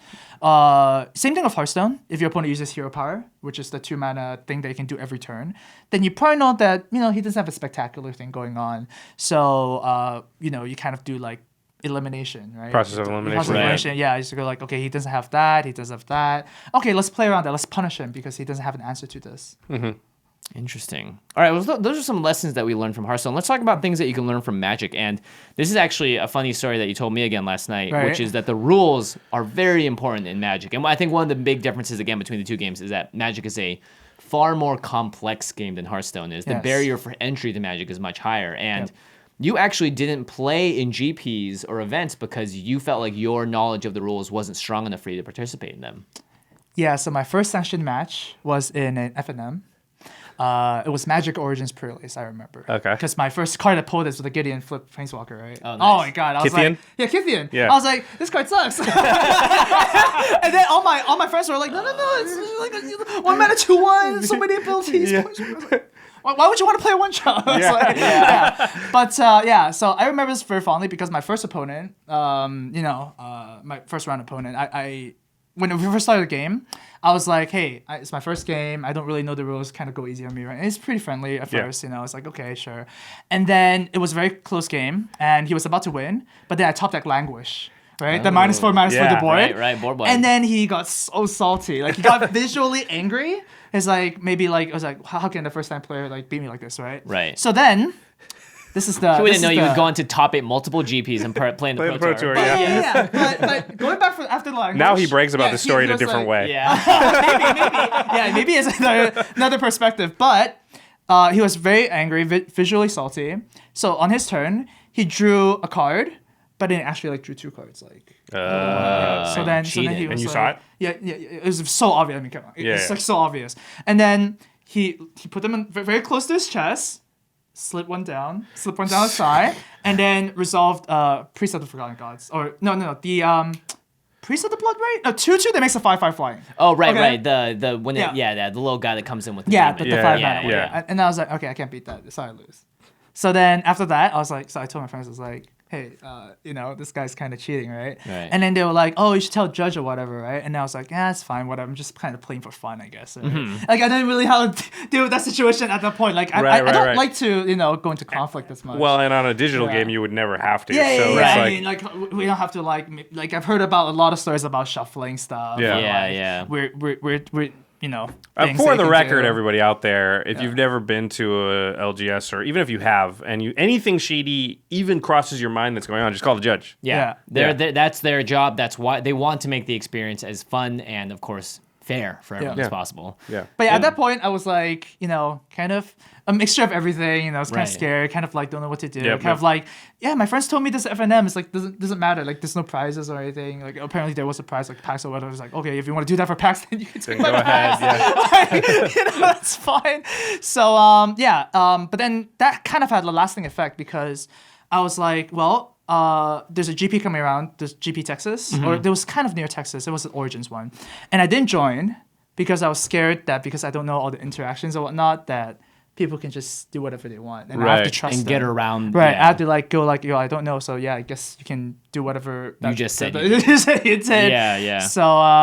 Same thing with Hearthstone. If your opponent uses Hero Power, which is the 2 mana thing that you can do every turn, then you probably know that he doesn't have a spectacular thing going on. So you kind of do like elimination, right? Process of elimination. Process of Right. elimination. Yeah, I just go like, okay, he doesn't have that, he doesn't have that. Okay, let's play around that. Let's punish him because he doesn't have an answer to this. Interesting. All right, well, those are some lessons that we learned from Hearthstone. Let's talk about things that you can learn from Magic. And this is actually a funny story that you told me again last night, Right. which is that the rules are very important in Magic. And I think one of the big differences, again, between the two games is that Magic is a far more complex game than Hearthstone is. The Yes. barrier for entry to Magic is much higher. And you actually didn't play in GPs or events because you felt like your knowledge of the rules wasn't strong enough for you to participate in them. Yeah, so my first sanctioned match was in an FNM. It was Magic Origins Pre-Release, I remember. Okay. Because my first card I pulled is with a Gideon Flip Planeswalker, right? Oh, nice. Oh my god. I was Kythian? like, yeah, Kythian. Yeah. I was like, this card sucks. And then all my friends were like, no, it's like a 1 mana 2/1, so many abilities. I was like, why would you want to play one shot? But so I remember this very fondly because my first opponent, my first round opponent, I when we first started the game, I was like, hey, it's my first game. I don't really know the rules. Kind of go easy on me, right? And it's pretty friendly at first, I was like, okay, sure. And then it was a very close game, and he was about to win, but then I top deck Languish. Right, the -4/-4 the board. Right, board wipe. And then he got so salty, like he got visually angry. It's like maybe like I was like, how can the first time player like beat me like this, right? Right. So then, this is the. We didn't know you would go on to top 8 multiple GPs and play in the Pro Tour. Yeah. But going back after the language. Now he brags about the story in a different way. Yeah. maybe it's another perspective. But he was very angry, visually salty. So on his turn, he drew a card, but then actually like drew 2 cards. Like. So then he was and you like, saw it? Yeah, it was so obvious. I mean, come on, it's like so obvious. And then he put them in very close to his chest, slip one down his side, and then resolved Priest of the Forgotten Gods. Or no, the Priest of the Blood Right? No, 2/2 that makes a 5/5 flying. Oh, right, Okay. right. The little guy that comes in with the Yeah, demon. the 5 mana. yeah. And I was like, okay, I can't beat that, so I lose. So then after that, I told my friends, I was like, hey, this guy's kind of cheating, right? And then they were like, oh, you should tell Judge or whatever, right? And I was like, yeah, it's fine, whatever. I'm just kind of playing for fun, I guess. Right? Like, I didn't really know how to deal with that situation at that point. Like, I don't like to, go into conflict as much. Well, and on a digital game, you would never have to. Yeah, so yeah. it's I mean, like, we don't have to, like, I've heard about a lot of stories about shuffling stuff. Yeah. We're for the record, everybody out there, if you've never been to a LGS, or even if you have, and anything shady even crosses your mind that's going on, just call the judge. Yeah. That's their job. That's why they want to make the experience as fun and, of course, fair for everyone as possible. Yeah. But at that point, I was like, kind of a mixture of everything. I was kind of scared, kind of like don't know what to do. Of like, my friends told me this FNM. It's like doesn't matter. Like there's no prizes or anything. Like apparently there was a prize like PAX or whatever. I was like, okay, if you want to do that for PAX, then you can take my PAX. That's fine. So but then that kind of had a lasting effect because I was like, well. There's a GP coming around, there's GP Texas, or there was kind of near Texas, it was an Origins one. And I didn't join because I was scared that because I don't know all the interactions or whatnot, that people can just do whatever they want. And I have to trust and them. get around. Right, Yeah. I have to like go like, I don't know, so yeah, I guess you can do whatever. You just said you did. Yeah. So,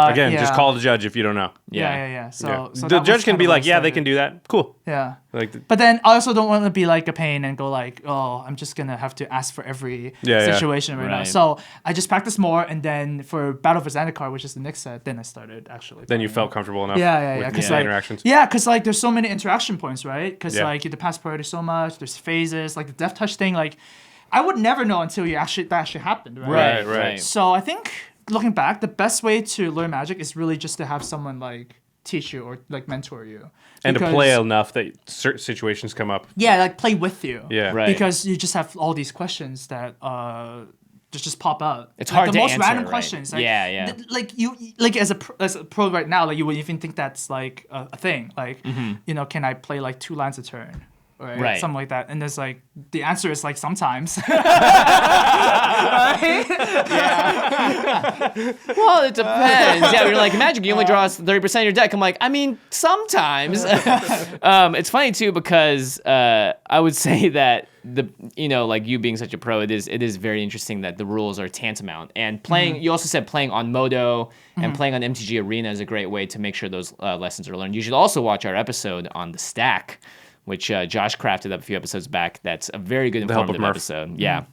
Again, just call the judge if you don't know. Yeah. So the that judge was can kind be of where like, it yeah, they started. can do that. Cool. Yeah. Like, But then I also don't want to be like a pain and go like, oh, I'm just gonna have to ask for every situation right now. Right. So I just practiced more, and then for Battle for Zendikar, which is the next set, then I started actually. then you playing felt it. comfortable enough Yeah, with because the like interactions. yeah, because like there's so many interaction points, right? Because Yeah. like you have to pass priority so much. There's phases, like the death touch thing. Like I would never know until that actually happened, right? Right. So I think looking back, the best way to learn Magic is really just to have someone like teach you or like mentor you, And to Because- play enough that certain situations come up. Yeah, like play with you. Yeah. Right. Because you just have all these questions that just pop out. It's like hard the to most answer, random right? questions. Like, Yeah. Like you, like as a pro right now, like you wouldn't even think that's like a thing. Like can I play like 2 lands a turn? Right. Something like that. And there's like the answer is like sometimes. Well, it depends. Yeah, you're like, Magic, you only draw 30% of your deck. I'm like, I mean, sometimes. It's funny, too, because I would say that, like you being such a pro, it is very interesting that the rules are tantamount. And playing, you also said playing on Modo and playing on MTG Arena is a great way to make sure those lessons are learned. You should also watch our episode on the stack, which Josh crafted up a few episodes back. That's a very good Help of informative Murph. episode. Yeah.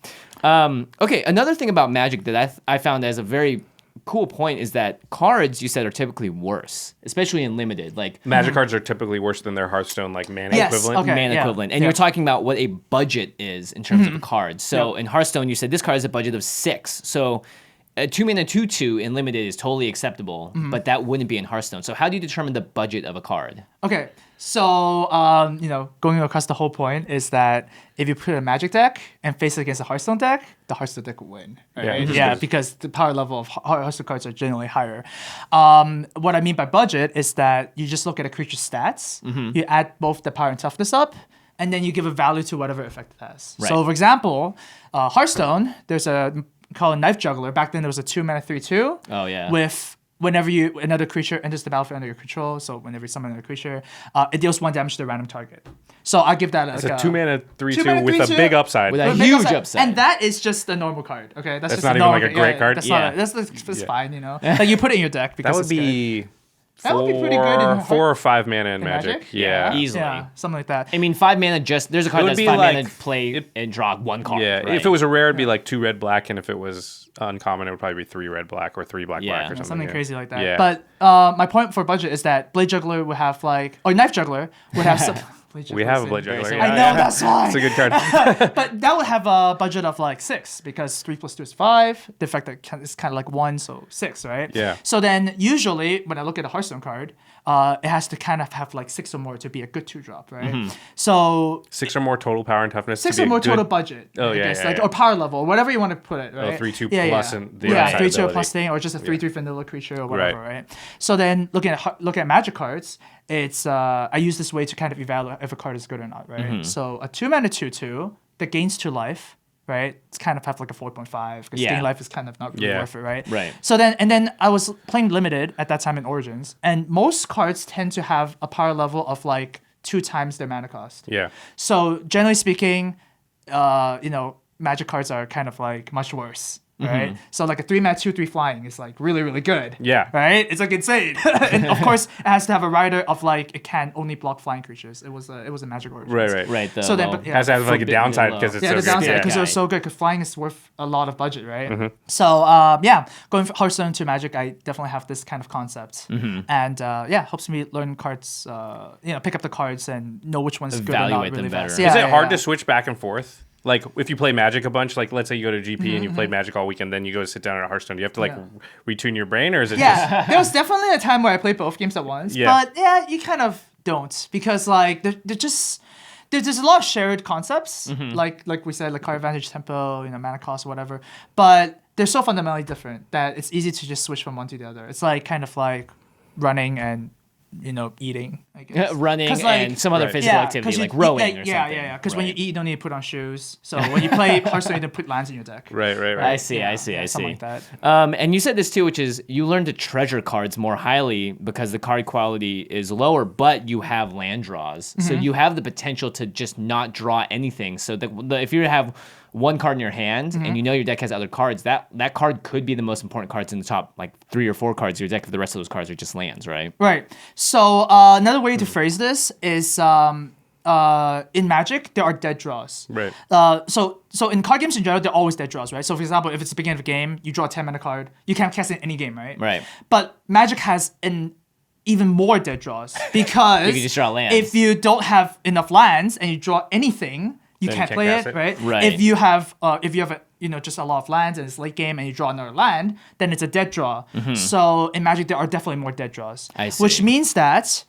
Okay, another thing about Magic that I found as a very cool point is that cards, you said, are typically worse, especially in limited. Like Magic cards are typically worse than their Hearthstone like mana Yes, equivalent. okay. mana yeah, equivalent. And yeah. you're talking about what a budget is in terms of a card. So in Hearthstone, you said this card has a budget of 6. So a 2-mana 2/2 in limited is totally acceptable, but that wouldn't be in Hearthstone. So how do you determine the budget of a card? Okay, so going across the whole point is that if you put a Magic deck and face it against a Hearthstone deck, the Hearthstone deck will win. Right? Yeah, because the power level of Hearthstone cards are generally higher. What I mean by budget is that you just look at a creature's stats, you add both the power and toughness up, and then you give a value to whatever effect it has. Right. So, for example, Hearthstone, there's a called a Knife Juggler. Back then, there was a 2-mana 3/2. Oh, yeah. With whenever another creature enters the battlefield under your control, so whenever you summon another creature, it deals 1 damage to the random target. So I give that It's a 2-mana 3/2 with a 3/2 big upside. With a But big huge upside. And that is just a normal card. Okay, that's just not a even normal, like a great card? That's Yeah. not. That's fine. You know, like you put it in your deck because That would it's good. be That would be pretty good in 4 or 5 mana in Magic. Magic? Yeah. Easily. Yeah, something like that. I mean, 5 mana there's a card would that's be 5 mana like- play and draw 1 card. Yeah. right? If it was a rare, it'd be like 2 red black, and if it was uncommon, it would probably be 3 red black or 3 black Yeah. black or something. Something yeah. crazy like that. Yeah. But my point for budget is that Blade Juggler would have or Knife Juggler would have some. We have a Blade Juggler. Very Yeah, I know, yeah. that's why. It's a good card. But that would have a budget of like 6 because 3 + 2 is 5. The fact that it's kind of like 1, so 6, right? Yeah. So then usually when I look at a Hearthstone card, it has to kind of have like 6 or more to be a good 2-drop, right? So 6 or more total power and toughness. 6 to be or a more good- total budget. Oh, I yeah, guess, yeah, like, yeah. or power level, or whatever you want to put it, right? 3/2 yeah, plus yeah. and the yeah, upside 3/2 ability. plus thing, or just a 3/3 vanilla creature or whatever, right? So then looking at Magic cards, it's I use this way to kind of evaluate if a card is good or not, right? So a 2-mana 2/2 that gains 2 life, right? It's kind of have like a 4.5 because Yeah. gain life is kind of not really Yeah. worth it, right? Right. So then I was playing limited at that time in Origins, and most cards tend to have a power level of like 2 times their mana cost. Yeah. So generally speaking, Magic cards are kind of like much worse, right? So like a 3-mana 2/3 flying is like really really good. Yeah. Right? It's like insane. And of course, it has to have a rider of like it can only block flying creatures. It was a Magic Origins. Right. Right. So then, low- but, yeah. Has to have like a Forbidden downside low. because it's Yeah, so the good. downside Yeah. because guy. it was so good. Because flying is worth a lot of budget, right? Mm-hmm. So going from Hearthstone to Magic, I definitely have this kind of concept, and helps me learn cards. Pick up the cards and know which one's good or not Evaluate them really better. fast. Is it Yeah, hard yeah. to switch back and forth? Like if you play Magic a bunch, like let's say you go to GP and you played Magic all weekend, then you go to sit down at Hearthstone. Do you have to like retune your brain, or is it just Yeah, there was definitely a time where I played both games at once. Yeah. But yeah, you kind of don't because like there's a lot of shared concepts, like we said, like card advantage, tempo, mana cost, or whatever. But they're so fundamentally different that it's easy to just switch from one to the other. It's like kind of like running and eating, I guess. running 'Cause, like, and some other Right. physical Yeah, activity 'cause like you- rowing or yeah, something. yeah. Because when you Right. eat, you don't need to put on shoes. So when you play Hearthstone, you don't put lands in your deck. right? I see. Yeah, I see. something like that. And you said this too, which is you learn to treasure cards more highly because the card quality is lower, but you have land draws, so you have the potential to just not draw anything. So if you have one card in your hand and you know your deck has other cards, that card could be the most important cards in the top like 3 or 4 cards of your deck if the rest of those cards are just lands, right? Right. So another way to phrase this is in Magic there are dead draws. Right. So in card games in general, there are always dead draws, right? So for example, if it's the beginning of a game, you draw a 10-mana card, you can't cast it in any game, right? Right. But Magic has an even more dead draws because You can just draw lands. if you don't have enough lands and you draw anything, you Then you can't can't play cast it, it. right? Right. If you have just a lot of lands and it's late game and you draw another land, then it's a dead draw. So in Magic, there are definitely more dead draws. I see. Which means that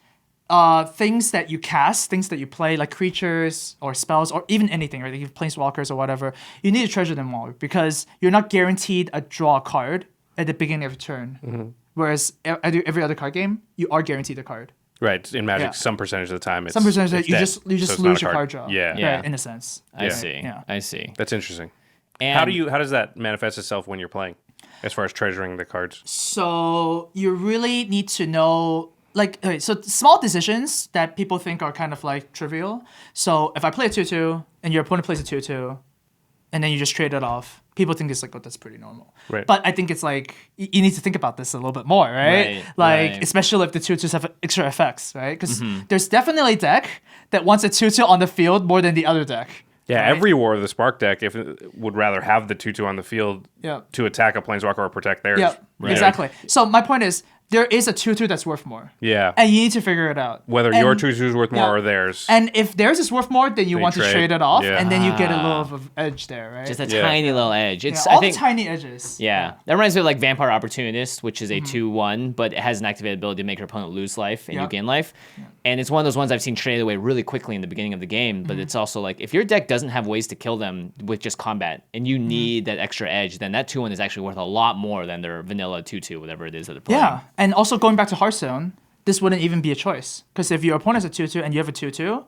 things that you cast, things that you play, like creatures or spells or even anything, right? Like planeswalkers or whatever, you need to treasure them all because you're not guaranteed a draw card at the beginning of your turn. Whereas every other card game, you are guaranteed a card. Right. In Magic, Yeah. some percentage of the time, it's Some percentage it's you dead. just So it's not lose a your card draw. Yeah. Yeah. Right, in a sense. I see. Yeah. I see. That's interesting. And How does that manifest itself when you're playing, as far as treasuring the cards? So you really need to know, so small decisions that people think are kind of like trivial. So if I play a 2/2 and your opponent plays a 2/2, and then you just trade it off, people think it's like, oh, that's pretty normal. Right. But I think it's like you need to think about this a little bit more, right? Right. Especially if the 2/2s have extra effects, right? Because there's definitely a deck that wants a 2/2 on the field more than the other deck. Yeah, right? every War of the Spark deck would rather have the 2/2 on the field Yeah. to attack a planeswalker or protect theirs. Yeah, Right. exactly. So my point is, there is a 2/2 that's worth more. Yeah. And you need to figure it out. Whether And- your 2/2 is worth more yeah. or theirs. And if theirs is worth more, then you They want to trade. trade it off, Yeah. and then you get a little of edge there, right? Just a Yeah. tiny little edge. Yeah, It's all I think the tiny edges. yeah. That reminds me of like Vampire Opportunist, which is a Mm-hmm. 2/1, but it has an activated ability to make your opponent lose life and you Yeah. gain life. And it's one of those ones I've seen traded away really quickly in the beginning of the game, Mm-hmm. but it's also like if your deck doesn't have ways to kill them with just combat and you Mm-hmm. need that extra edge, then that 2/1 is actually worth a lot more than their vanilla 2/2, whatever it is that they're playing. Yeah, and also going back to Hearthstone, this wouldn't even be a choice because if your opponent's a 2/2 and you have a 2/2,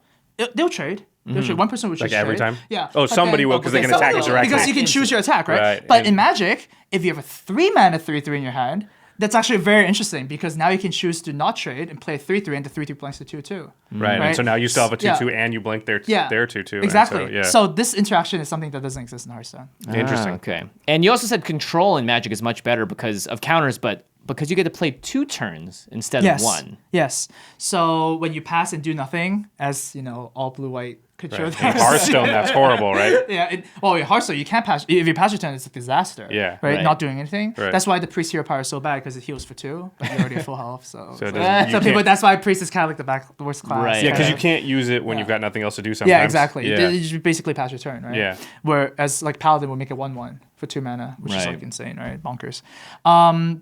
they'll trade. They'll trade. One person would Like just every trade. time? Yeah. Oh, But somebody then- will because they can somebody attack will, directly. because you can choose your attack, right? Right, But and- in Magic, if you have a 3-mana 3/3 in your hand, that's actually very interesting because now you can choose to not trade and play a 3/3 and the 3/3 blanks to 2/2. Right. And Right? so now you still have a 2/2 Yeah. and you blink their Yeah. 2/2. and Exactly. So, yeah. So this interaction is something that doesn't exist in Hearthstone. Interesting. Okay. And you also said control in Magic is much better because of counters, but because you get to play 2 turns instead Yes. of 1. Yes. So when you pass and do nothing, as all blue-white control Right. In Hearthstone, that's horrible, right? Yeah, in Hearthstone, you can't pass. If you pass your turn, it's a disaster. Yeah. Right? Right. Not doing anything. Right. That's why the priest hero power is so bad because it heals for 2, but you're already at full health. So, So it doesn't- you some people. can't- That's why priest is kind of like the worst class. Right. Yeah, because Uh, you can't use it when you've got nothing else to do sometimes. Yeah, exactly. Yeah. You just basically pass your turn, right? Yeah. Whereas like paladin will make it 1/1 for 2 mana, which is Right. like insane, right? Bonkers.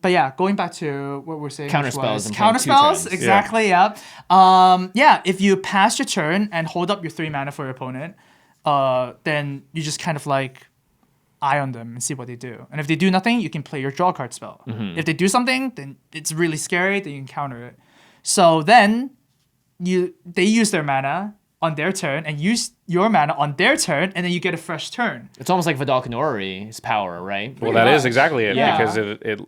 But yeah, going back to what we're saying. Counter which spells was- and playing counter 2 spells, turns. exactly. Yeah. Yeah. If you pass your turn and hold up your 3 mana for your opponent, then you just kind of like eye on them and see what they do. And if they do nothing, you can play your draw card spell. If they do something, then it's really scary. Then you can counter it. So then they use their mana on their turn and use your mana on their turn, and then you get a fresh turn. It's almost like Vidal Kanori's power, right? Well, that is exactly it Yeah. because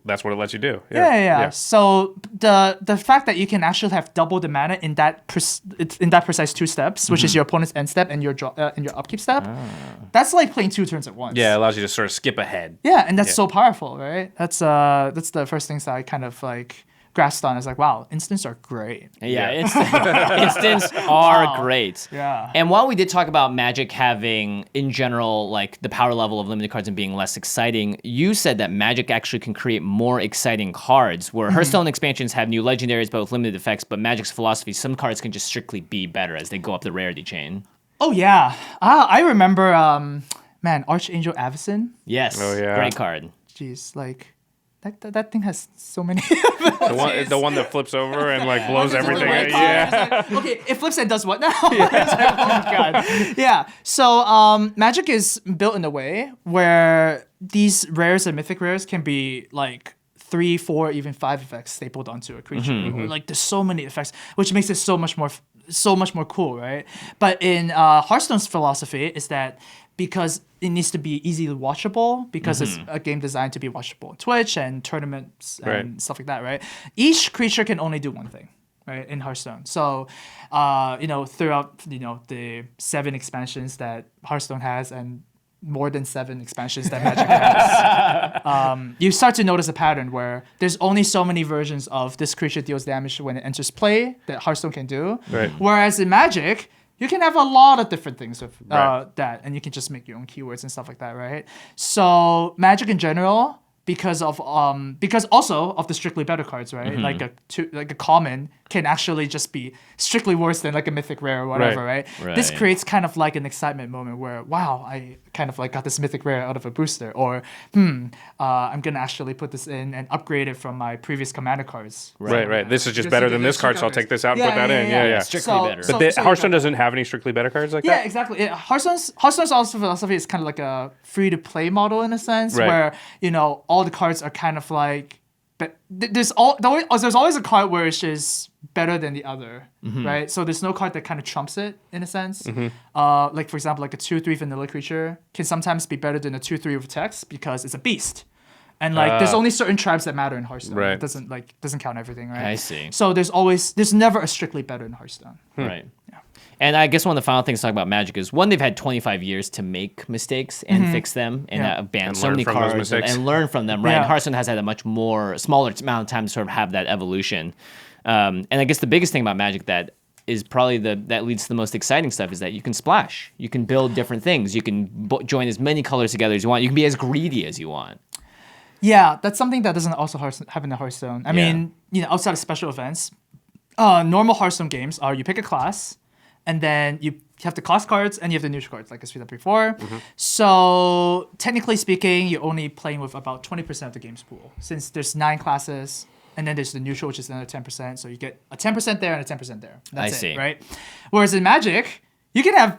that's what it lets you do. Yeah. So the fact that you can actually have double the mana in that precise 2 steps, which is your opponent's end step and your upkeep step, that's like playing 2 turns at once. Yeah, it allows you to sort of skip ahead. Yeah, and that's so powerful, right? That's the first things that I kind of like grasped on. Is like, wow, instants are great. Yeah, instants are great. Yeah. And while we did talk about Magic having, in general, like the power level of limited cards and being less exciting, you said that Magic actually can create more exciting cards. Where Hearthstone expansions have new legendaries, but with limited effects. But Magic's philosophy, some cards can just strictly be better as they go up the rarity chain. Oh yeah. I remember. Archangel Avacyn. Yes. Oh, yeah. Great card. Jeez, like. That thing has so many. The one that flips over and like blows everything. Right Yeah. card. It's like, okay, it flips and does what now? It's like, oh my god. Yeah. So Magic is built in a way where these rares and mythic rares can be like 3, 4, even 5 effects stapled onto a creature. Or, like there's so many effects, which makes it so much more cool, right? But in Hearthstone's philosophy is that because it needs to be easily watchable, because it's a game designed to be watchable on Twitch and tournaments and Right. stuff like that, right? Each creature can only do one thing, right, in Hearthstone. So, throughout, the 7 expansions that Hearthstone has and more than 7 expansions that Magic has, you start to notice a pattern where there's only so many versions of this creature deals damage when it enters play that Hearthstone can do. Right. Whereas in Magic, you can have a lot of different things with Right. that, and you can just make your own keywords and stuff like that, right? So Magic in general, because also of the strictly better cards, right? Like a common can actually just be strictly worse than like a mythic rare or whatever, right? This Right. creates kind of like an excitement moment where, wow, I kind of like got this mythic rare out of a booster, or I'm gonna actually put this in and upgrade it from my previous commander cards. Right. This is just Because better you than get this card, so I'll take this out and put that in. Yeah. Strictly better. But Hearthstone doesn't have any strictly better cards like Yeah, that? exactly. Hearthstone's also philosophy is kind of like a free to play model in a sense, Right. where all the cards are kind of like, but there's always a card where it's just better than the other, right? So there's no card that kind of trumps it in a sense. Like for example, like a 2/3 vanilla creature can sometimes be better than a 2/3 with text because it's a beast. And like, there's only certain tribes that matter in Hearthstone. Right. It doesn't count everything, right? I see. So there's never a strictly better in Hearthstone. Right. And I guess one of the final things to talk about Magic is, one, they've had 25 years to make mistakes and fix them and ban And so learn many from those cards mistakes. and learn from them, right? Yeah. And Hearthstone has had a much smaller amount of time to sort of have that evolution. And I guess the biggest thing about Magic that is probably that leads to the most exciting stuff is that you can splash. You can build different things. You can join as many colors together as you want. You can be as greedy as you want. Yeah, that's something that doesn't also happen in Hearthstone. I mean, outside of special events, normal Hearthstone games are you pick a class, and then you have the class cards and you have the neutral cards, like I said before. So technically speaking, you're only playing with about 20% of the game's pool, since there's 9 classes, and then there's the neutral, which is another 10%. So you get a 10% there and a 10% there. That's I see. it, right? Whereas in Magic, you can have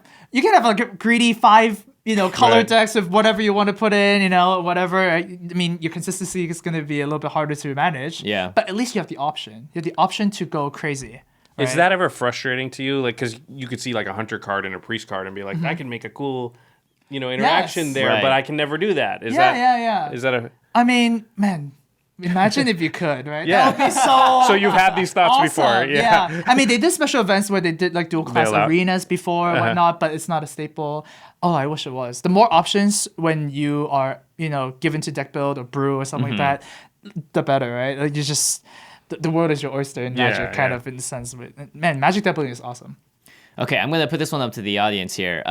like a greedy 5 color decks with whatever you want to put in, whatever. I mean, your consistency is going to be a little bit harder to manage. Yeah. But at least you have the option. You have the option to go crazy. Is right? that ever frustrating to you? Like, because you could see like a hunter card and a priest card and be like, I can make a cool, interaction Yes. there, Right. but I can never do that. Is Yeah. Is that a? I mean, man, imagine if you could, right? Yeah. That would be so. So you've had these thoughts before, awesome. yeah. I mean, they did special events where they did like dual class allowed- arenas before and whatnot, but it's not a staple. Oh, I wish it was. The more options when you are, given to deck build or brew or something like that, the better, right? Like you just, the world is your oyster in Magic, kind of in the sense. Man, Magic deck building is awesome. Okay, I'm going to put this one up to the audience here.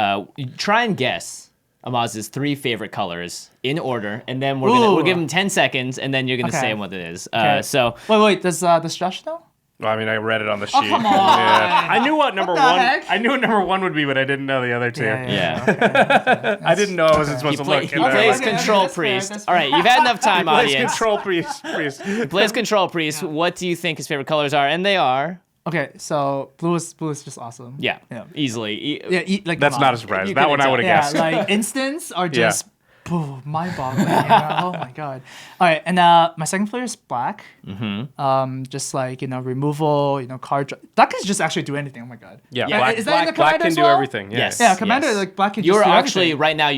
Try and guess Amaz's 3 favorite colors in order, and then we'll give him 10 seconds, and then you're going to say what it is. Okay. So Wait, does Josh know? Well, I mean, I read it on the sheet. come on. Yeah. I knew what number the one. heck? I knew what number 1 would be, but I didn't know the other 2. Yeah. I didn't know I wasn't supposed to look. He and I plays was Okay, Control that's fair, Priest. that's All right, you've had enough time, plays audience. control priest. He plays Control Priest. What do you think his favorite colors are? And they are... Okay, so blue is just awesome. Yeah, Yeah. easily. Like That's come not on. a surprise. You That couldn't one I tell. would have Yeah, guessed. like instants are Yeah. just mind-boggling. Oh my god! All right, and my second player is black. Just like removal, card. Black can just actually do anything. Oh my god. Yeah, Yeah, black, is that in the black commander can as do well? everything. Yeah. Yes. Yeah, commander like black can. You're just do actually everything. right now.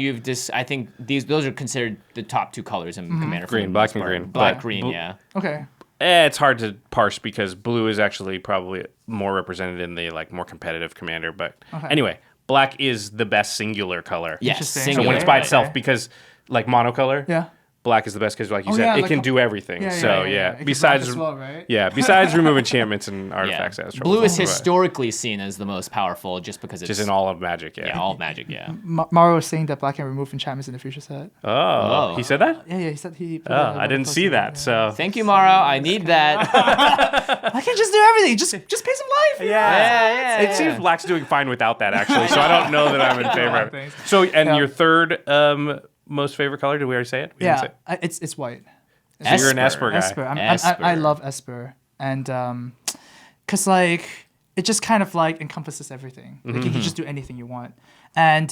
I think those are considered the top 2 colors in Commander. for Green, the black most and part. green, Black, but green. blue- Yeah. Okay. It's hard to parse because blue is actually probably more represented in the like more competitive commander. But anyway, black is the best singular color. Yes. Interesting. So Singular. when it's by Okay. itself, because like monocolor, Yeah. black is the best because like you Oh, said, yeah, it like can do everything. Yeah, So It can besides block as well, right? besides remove enchantments and Yeah. artifacts, that's Blue is but historically seen as the most powerful just because it's just in all of Magic. Yeah. yeah, all of Magic. Yeah. Mario was saying that black can remove enchantments in the future set. Oh, he said that. Yeah, he said he. Put Oh, it on I the didn't post see it, that. yeah. So Thank you, Mara. I need that. I can just do everything. Just pay some life. yeah. It seems black's doing fine without that actually. So I don't know that I'm in favor of it. Thanks. So and Yeah. your third most favorite color? Did we already say it? We didn't say Yeah, it. it's white. So you're an Esper guy. Esper. I Esper. love Esper, and cause like it just kind of like encompasses everything. Like you can just do anything you want, and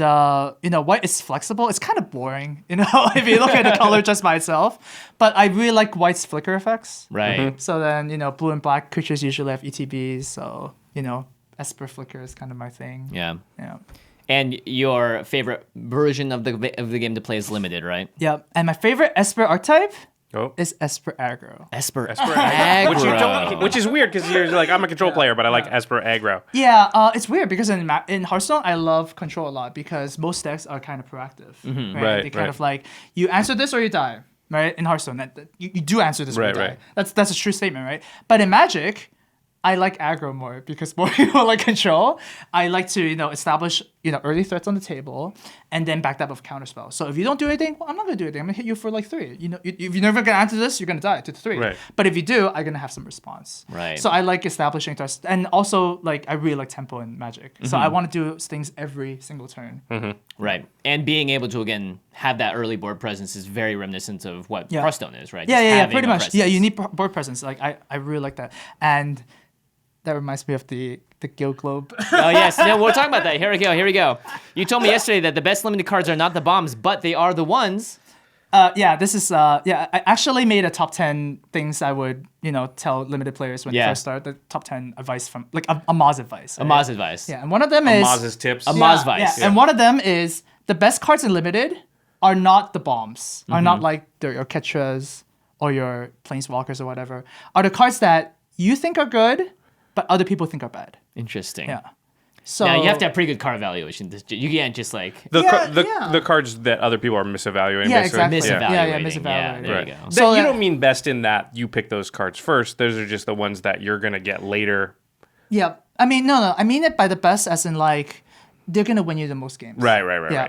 white is flexible. It's kind of boring, if you look at the color just by itself. But I really like white's flicker effects. Right. So then blue and black creatures usually have ETBs. So Esper flicker is kind of my thing. Yeah. Yeah. And your favorite version of the game to play is limited, right? Yeah. And my favorite Esper archetype Oh. is Esper aggro. Esper Aggro. Which you aggro. don't, which is weird because you're like I'm a control player, but I like Esper aggro. Yeah, it's weird because in Hearthstone I love control a lot because most decks are kind of proactive. Right, They kind right. of like you answer this or you die. Right? In Hearthstone, you do answer this or you Right, die. right. That's a true statement, right? But in Magic, I like aggro more because more people like control. I like to establish early threats on the table and then back that up with counterspell. So if you don't do anything, well, I'm not gonna do anything. I'm gonna hit you for like 3. If you're never gonna answer this, you're gonna die to 3. Right. But if you do, I'm gonna have some response. Right. So I like establishing threats, and also like I really like tempo in Magic. So I want to do things every single turn. Right. And being able to, again, have that early board presence is very reminiscent of what Yeah. Hearthstone is, right? Yeah, Just yeah, having pretty a much. presence. Yeah, you need board presence. Like I really like that, and that reminds me of the Guild Globe. Oh, yes. No, we'll talk about that. Here we go. You told me yesterday that the best limited cards are not the bombs, but they are the ones. This is I actually made a top 10 things I would tell limited players when they Yeah. first start. The top 10 advice from like Amaz advice. right? Amaz advice. Yeah, and one of them is Maz's tips. Amaz advice. Yeah. And one of them is the best cards in limited are not the bombs, are not like your Ketras or your Planeswalkers or whatever. Are the cards that you think are good, but other people think are bad. Interesting. Yeah. So Now, you have to have pretty good card evaluation. You can't just like The cards that other people are misevaluating. Yeah, basically. exactly. misevaluating. Yeah, Yeah, misevaluating. there Right. you go. So you that- don't mean best in that you pick those cards first. Those are just the ones that you're gonna get later. Yeah, I mean no, I mean it by the best as in like they're gonna win you the most games. Right.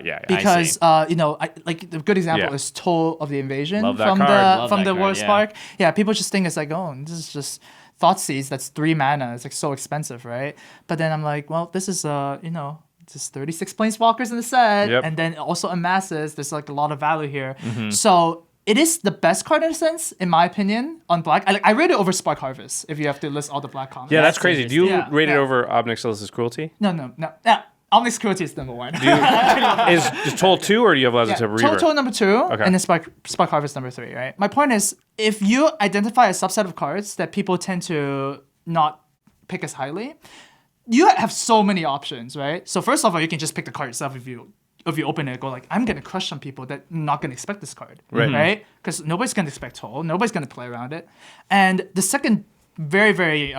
Yeah. Because like the good example is Toll of the Invasion Love that from card. Love the that card, War yeah. Spark. Yeah, people just think it's like, oh, this is just Thoughtseize. That's 3 mana. It's like so expensive, right? But then I'm like, well, this is just 36 planeswalkers in the set, Yep. and then also Amazs. There's like a lot of value here. Mm-hmm. So it is the best card in a sense, in my opinion, on black. I rate it over Spark Harvest if you have to list all the black commons. Yeah, that's crazy. Do you Yeah, rate it yeah. over Obnixilus's Cruelty? No. Omnix Cruelty is number 1. Is Toll 2 or do you have Lazarus Reaver? Total number 2, Okay. and then Spark Harvest number 3, right? My point is, if you identify a subset of cards that people tend to not pick as highly, you have so many options, right? So first of all, you can just pick the card yourself if you open it and go like, I'm gonna crush some people that not gonna expect this card, right? Because nobody's gonna expect Toll, nobody's gonna play around it. And the second very, very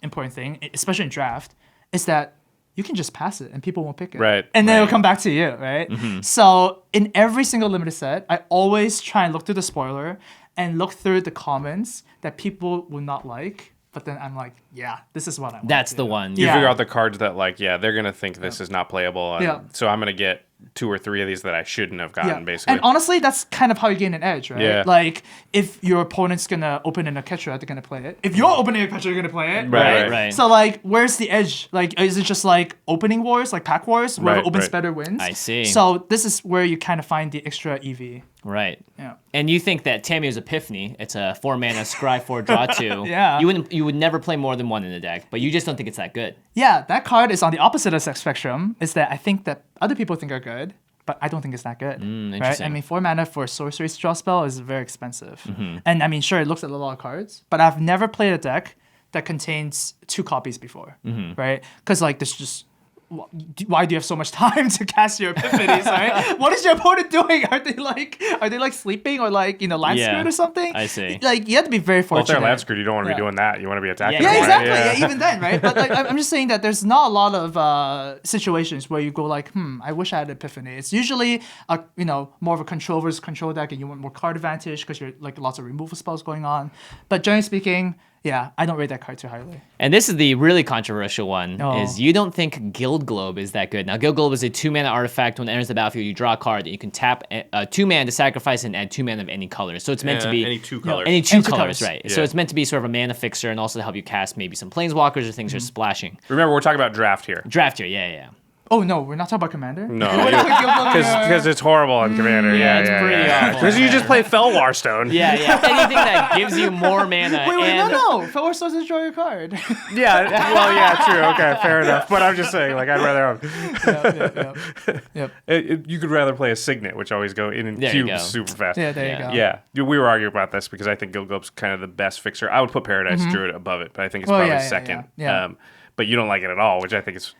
important thing, especially in draft, is that you can just pass it and people won't pick it. Right, And then right. it'll come back to you, right? So in every single limited set, I always try and look through the spoiler and look through the comments that people will not like. But then I'm like, yeah, this is what I want. That's to the do. one. You Yeah. figure out the cards that they're gonna think this is not playable, and Yeah. so I'm gonna get 2 or 3 of these that I shouldn't have gotten, basically. And honestly, that's kind of how you gain an edge, right? Yeah. Like, if your opponent's gonna open in a Ketra, they're gonna play it. If you're opening a Ketra, you're gonna play it, Right. Right. So, like, where's the edge? Like, is it just like opening wars, like pack wars, where Right, opens right. better wins? I see. So this is where you kind of find the extra EV. Right. Yeah. And you think that Tamiyo's Epiphany, it's a 4 mana scry 4 draw 2. Yeah. You would never play more than one in the deck, but you just don't think it's that good. Yeah, that card is on the opposite of the spectrum. Is that I think that other people think are good, but I don't think it's that good. Right? interesting. I mean, 4 mana for a sorcery draw spell is very expensive. Mm-hmm. And I mean, sure, it looks at a lot of cards, but I've never played a deck that contains 2 copies before, Mm-hmm. right? Because like there's just why do you have so much time to cast your epiphanies, right? What is your opponent doing? Are they like sleeping or like land Yeah, screwed or something? I see. Like you have to be very Well, if fortunate. they're land screwed, you don't want to Yeah. be doing that. You want to be attacking. Yeah, them, Yeah, right? exactly. Yeah, even then, right? But like, I'm just saying that there's not a lot of situations where you go like, I wish I had Epiphany. It's usually more of a control versus control deck, and you want more card advantage because you're like lots of removal spells going on. But generally speaking, yeah, I don't rate that card too highly. And this is the really controversial one, Oh. is you don't think Guild Globe is that good. Now, Guild Globe is a 2 mana artifact. When it enters the battlefield, you draw a card that you can tap 2 mana to sacrifice and add 2 mana of any color. So it's meant to be any 2 colors. Any two Any two colors, colors. right? So Yeah. it's meant to be sort of a mana fixer and also to help you cast maybe some planeswalkers or things Mm-hmm. are splashing. Remember, we're talking about draft here. Draft here, yeah. Oh no, we're not talking about Commander. No, What is it, Guild Globe? because it's horrible on Commander. Yeah, it's pretty yeah. awful. Because you just play Felwarstone. Yeah. Anything that gives you more mana. Wait, and no. Fellow Stars is draw your card. Yeah. Well, yeah, true. Okay, fair enough. But I'm just saying, like, I'd rather you could rather play a Signet, which always go in and There you go. cubes super fast. Yeah, there Yeah. you go. Yeah, we were arguing about this because I think Guild Globe's kind of the best fixer. I would put Paradise Druid above it, but I think it's Well, probably yeah, yeah, second. yeah. But you don't like it at all, which I think is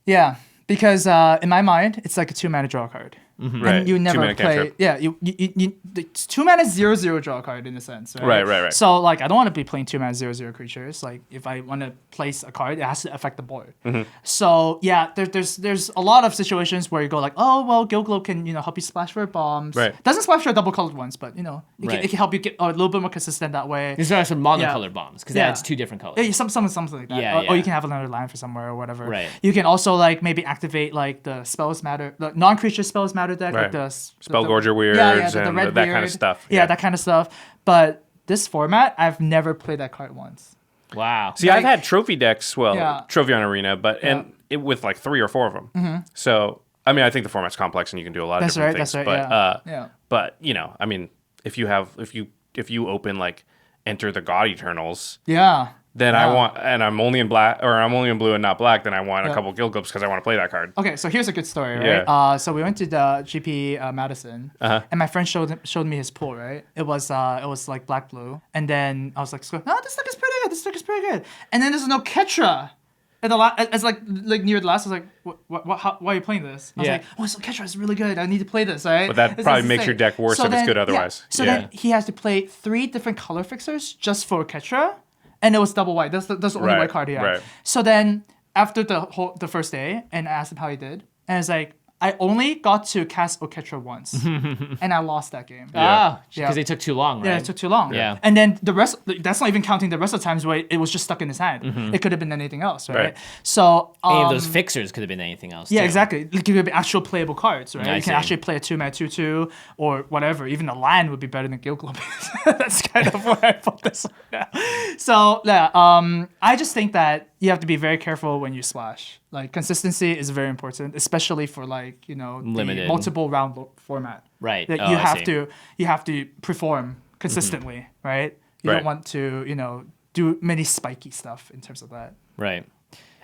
Yeah, because in my mind, it's like a 2 mana draw card. right. And you never 2 mana play. cantrip. Yeah, it's 2 mana 0/0 draw card in a sense, right? Right. So like, I don't want to be playing 2 mana 0/0 creatures. Like, if I want to place a card, it has to affect the board. Mm-hmm. So yeah, there's a lot of situations where you go like, oh well, Guild Globe can help you splash for bombs. Right. Doesn't splash for double colored ones, but Right. it can help you get a little bit more consistent that way. These are some monocolored bombs because Yeah. it adds 2 different colors. Yeah, something like that. Yeah, Or you can have another line for somewhere or whatever. Right. You can also like maybe activate like the spells matter, the non-creature spells matter deck, Right. like the Spellgorger Weirds and red that kind of weird. stuff. Yeah, that kind of stuff. But this format, I've never played that card once. Wow. See, I've had trophy decks, Yeah. Trophy on Arena, but and it with like 3 or 4 of them. So, I mean, I think the format's complex and you can do a lot of That's different right, things. that's but right, yeah. but I mean, if you open like Enter the God Eternals, Yeah. then I want, and I'm only in black or I'm only in blue and not black, then I want a Yeah. couple Guild Globes because I want to play that card. Okay, so here's a good story, right? Yeah. So we went to the GP Madison, and my friend showed me his pool, right? It was like black blue, and then I was like, "Oh, this deck is pretty good. This deck is pretty good." And then there's no Ketra. And it's like near the last, I was like, why are you playing this? I was Yeah. like, oh, so Ketra is really good. I need to play this, right? But that This probably is makes your insane. deck worse So if it's then- good yeah. otherwise. So Yeah. then he has to play 3 different color fixers just for Ketra, and it was double white. That's the only Right, white card he had. right. So then after the first day, and I asked him how he did, and it's like, I only got to cast Oketra once, and I lost that game. because Yeah. they took too long, right? Yeah, it took too long. Yeah. And then the rest, that's not even counting the rest of the times where it was just stuck in his hand. It could have been anything else, right? Right. So, Any of those fixers could have been anything else. yeah, too. exactly. It could be actual playable cards, right? I You can see. actually play a 2-mana 2/2 or whatever. Even a land would be better than Guild Club. That's kind of where I put this right now. So, yeah, I just think that you have to be very careful when you splash. Like, consistency is very important, especially for like, the Limited. multiple round format. Right. That Oh, you I have see. to perform consistently, right? You Right. don't want to, do many spiky stuff in terms of that. Right.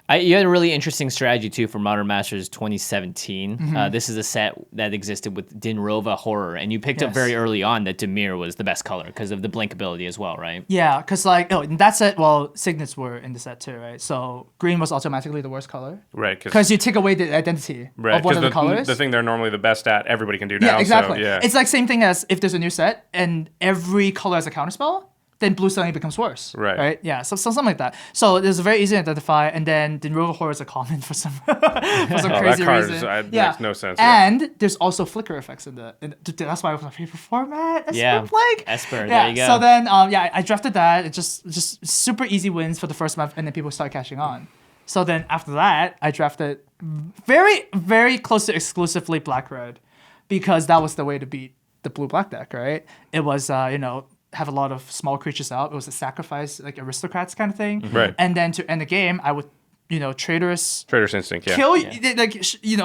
You had a really interesting strategy too for Modern Masters 2017. This is a set that existed with Dinrova Horror, and you picked up Yes. very early on that Dimir was the best color because of the blink ability as well, right? Yeah, because in that set, signets were in the set too, right? So green was automatically the worst color. Right. Because you take away the identity Right, of one of the 'cause colors. the thing they're normally the best at, everybody can do now. Yeah, exactly. So, yeah. It's like same thing as if there's a new set and every color has a counterspell, then blue suddenly becomes worse. Right. Right? Yeah, so something like that. So it's very easy to identify, and then Dinrova Horror is a common for some crazy card is- reason. makes no sense, yeah. And there's also flicker effects in that's why it was my favorite format. Esper Yeah, Plague. Esper, Yeah. there you go. So then I drafted that. It just super easy wins for the first month, and then people start catching on. So then after that, I drafted very, very close to exclusively black red, because that was the way to beat the blue black deck, right? It was have a lot of small creatures out. It was a sacrifice, like aristocrats kind of thing. Right. And then to end the game, I would traitorous Trader's Instinct, yeah. kill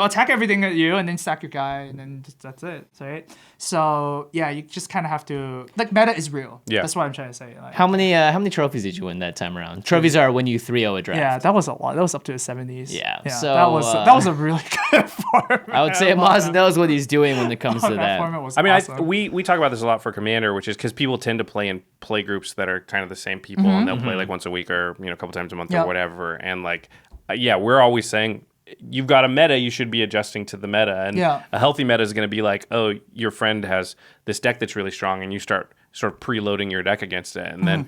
attack everything at you and then sack your guy, and then that's it, right? So yeah, you just kind of have to, like, meta is real. Yeah. That's what I'm trying to say. Like, How many trophies did you win that time around? Trophies are when you 3-0 a draft. yeah, that was a lot. That was up to the 70s. Yeah, yeah, so, that was a really good format. I would say Amaz knows what he's doing when it comes to that that. format was I mean, awesome. we talk about this a lot for Commander, which is because people tend to play in play groups that are kind of the same people, and they'll play like once a week or a couple times a month Yeah. or whatever. And like, yeah, we're always saying you've got a meta, you should be adjusting to the meta. And Yeah. a healthy meta is going to be like, oh, your friend has this deck that's really strong, and you start sort of preloading your deck against it, and then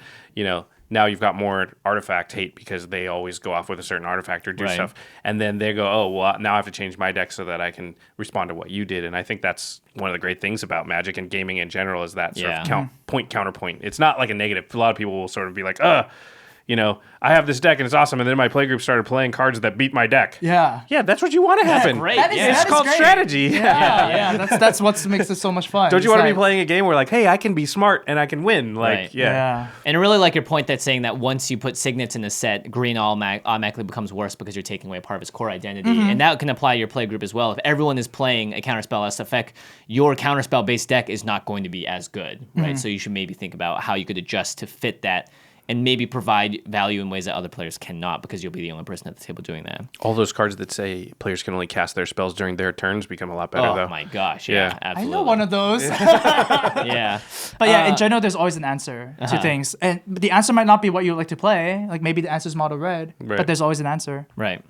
now you've got more artifact hate because they always go off with a certain artifact or do Right. stuff. And then they go, oh, well, now I have to change my deck so that I can respond to what you did. And I think that's one of the great things about Magic and gaming in general is that sort Yeah. of counterpoint. It's not like a negative. A lot of people will sort of be like, I have this deck and it's awesome. And then my playgroup started playing cards that beat my deck. yeah. Yeah, that's what you want to happen. great. That is, Yeah. that It's is called great. strategy. Yeah. That's what makes it so much fun. Don't you It's want to be like- playing a game where like, hey, I can be smart and I can win? Like, Right. Yeah. And I really like your point that's saying that once you put signets in a set, green automatically becomes worse because you're taking away part of its core identity. And that can apply to your play group as well. If everyone is playing a counterspell effect, your counterspell based deck is not going to be as good, right? So you should maybe think about how you could adjust to fit that and maybe provide value in ways that other players cannot, because you'll be the only person at the table doing that. All those cards that say players can only cast their spells during their turns become a lot better, Oh though. my gosh, yeah, Yeah. I absolutely. know one of those. Yeah. But yeah, in general, there's always an answer to things. And the answer might not be what you like to play. Like maybe the answer is mono red, Right. but there's always an answer. Right.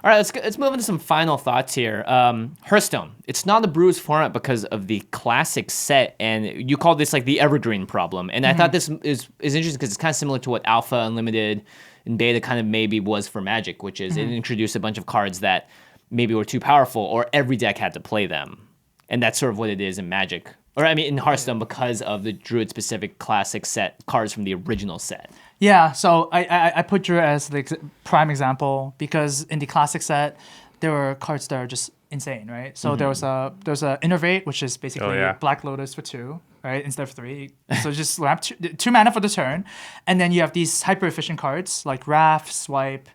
All right, let's move into some final thoughts here. Hearthstone. It's not a Brewers format because of the classic set, and you call this like the evergreen problem. And I thought this is interesting because it's kind of similar to what Alpha, Unlimited, and Beta kind of maybe was for Magic, which is it introduced a bunch of cards that maybe were too powerful, or every deck had to play them. And that's sort of what it is in Magic. Or I mean in Hearthstone, because of the Druid-specific classic set cards from the original set. Yeah, so I put Drew as the prime example because in the classic set, there were cards that are just insane, right? So there's a Innervate, which is basically Oh, yeah. Black Lotus for 2, right, instead of 3. So just ramp two mana for the turn, and then you have these hyper efficient cards like Wrath, Swipe.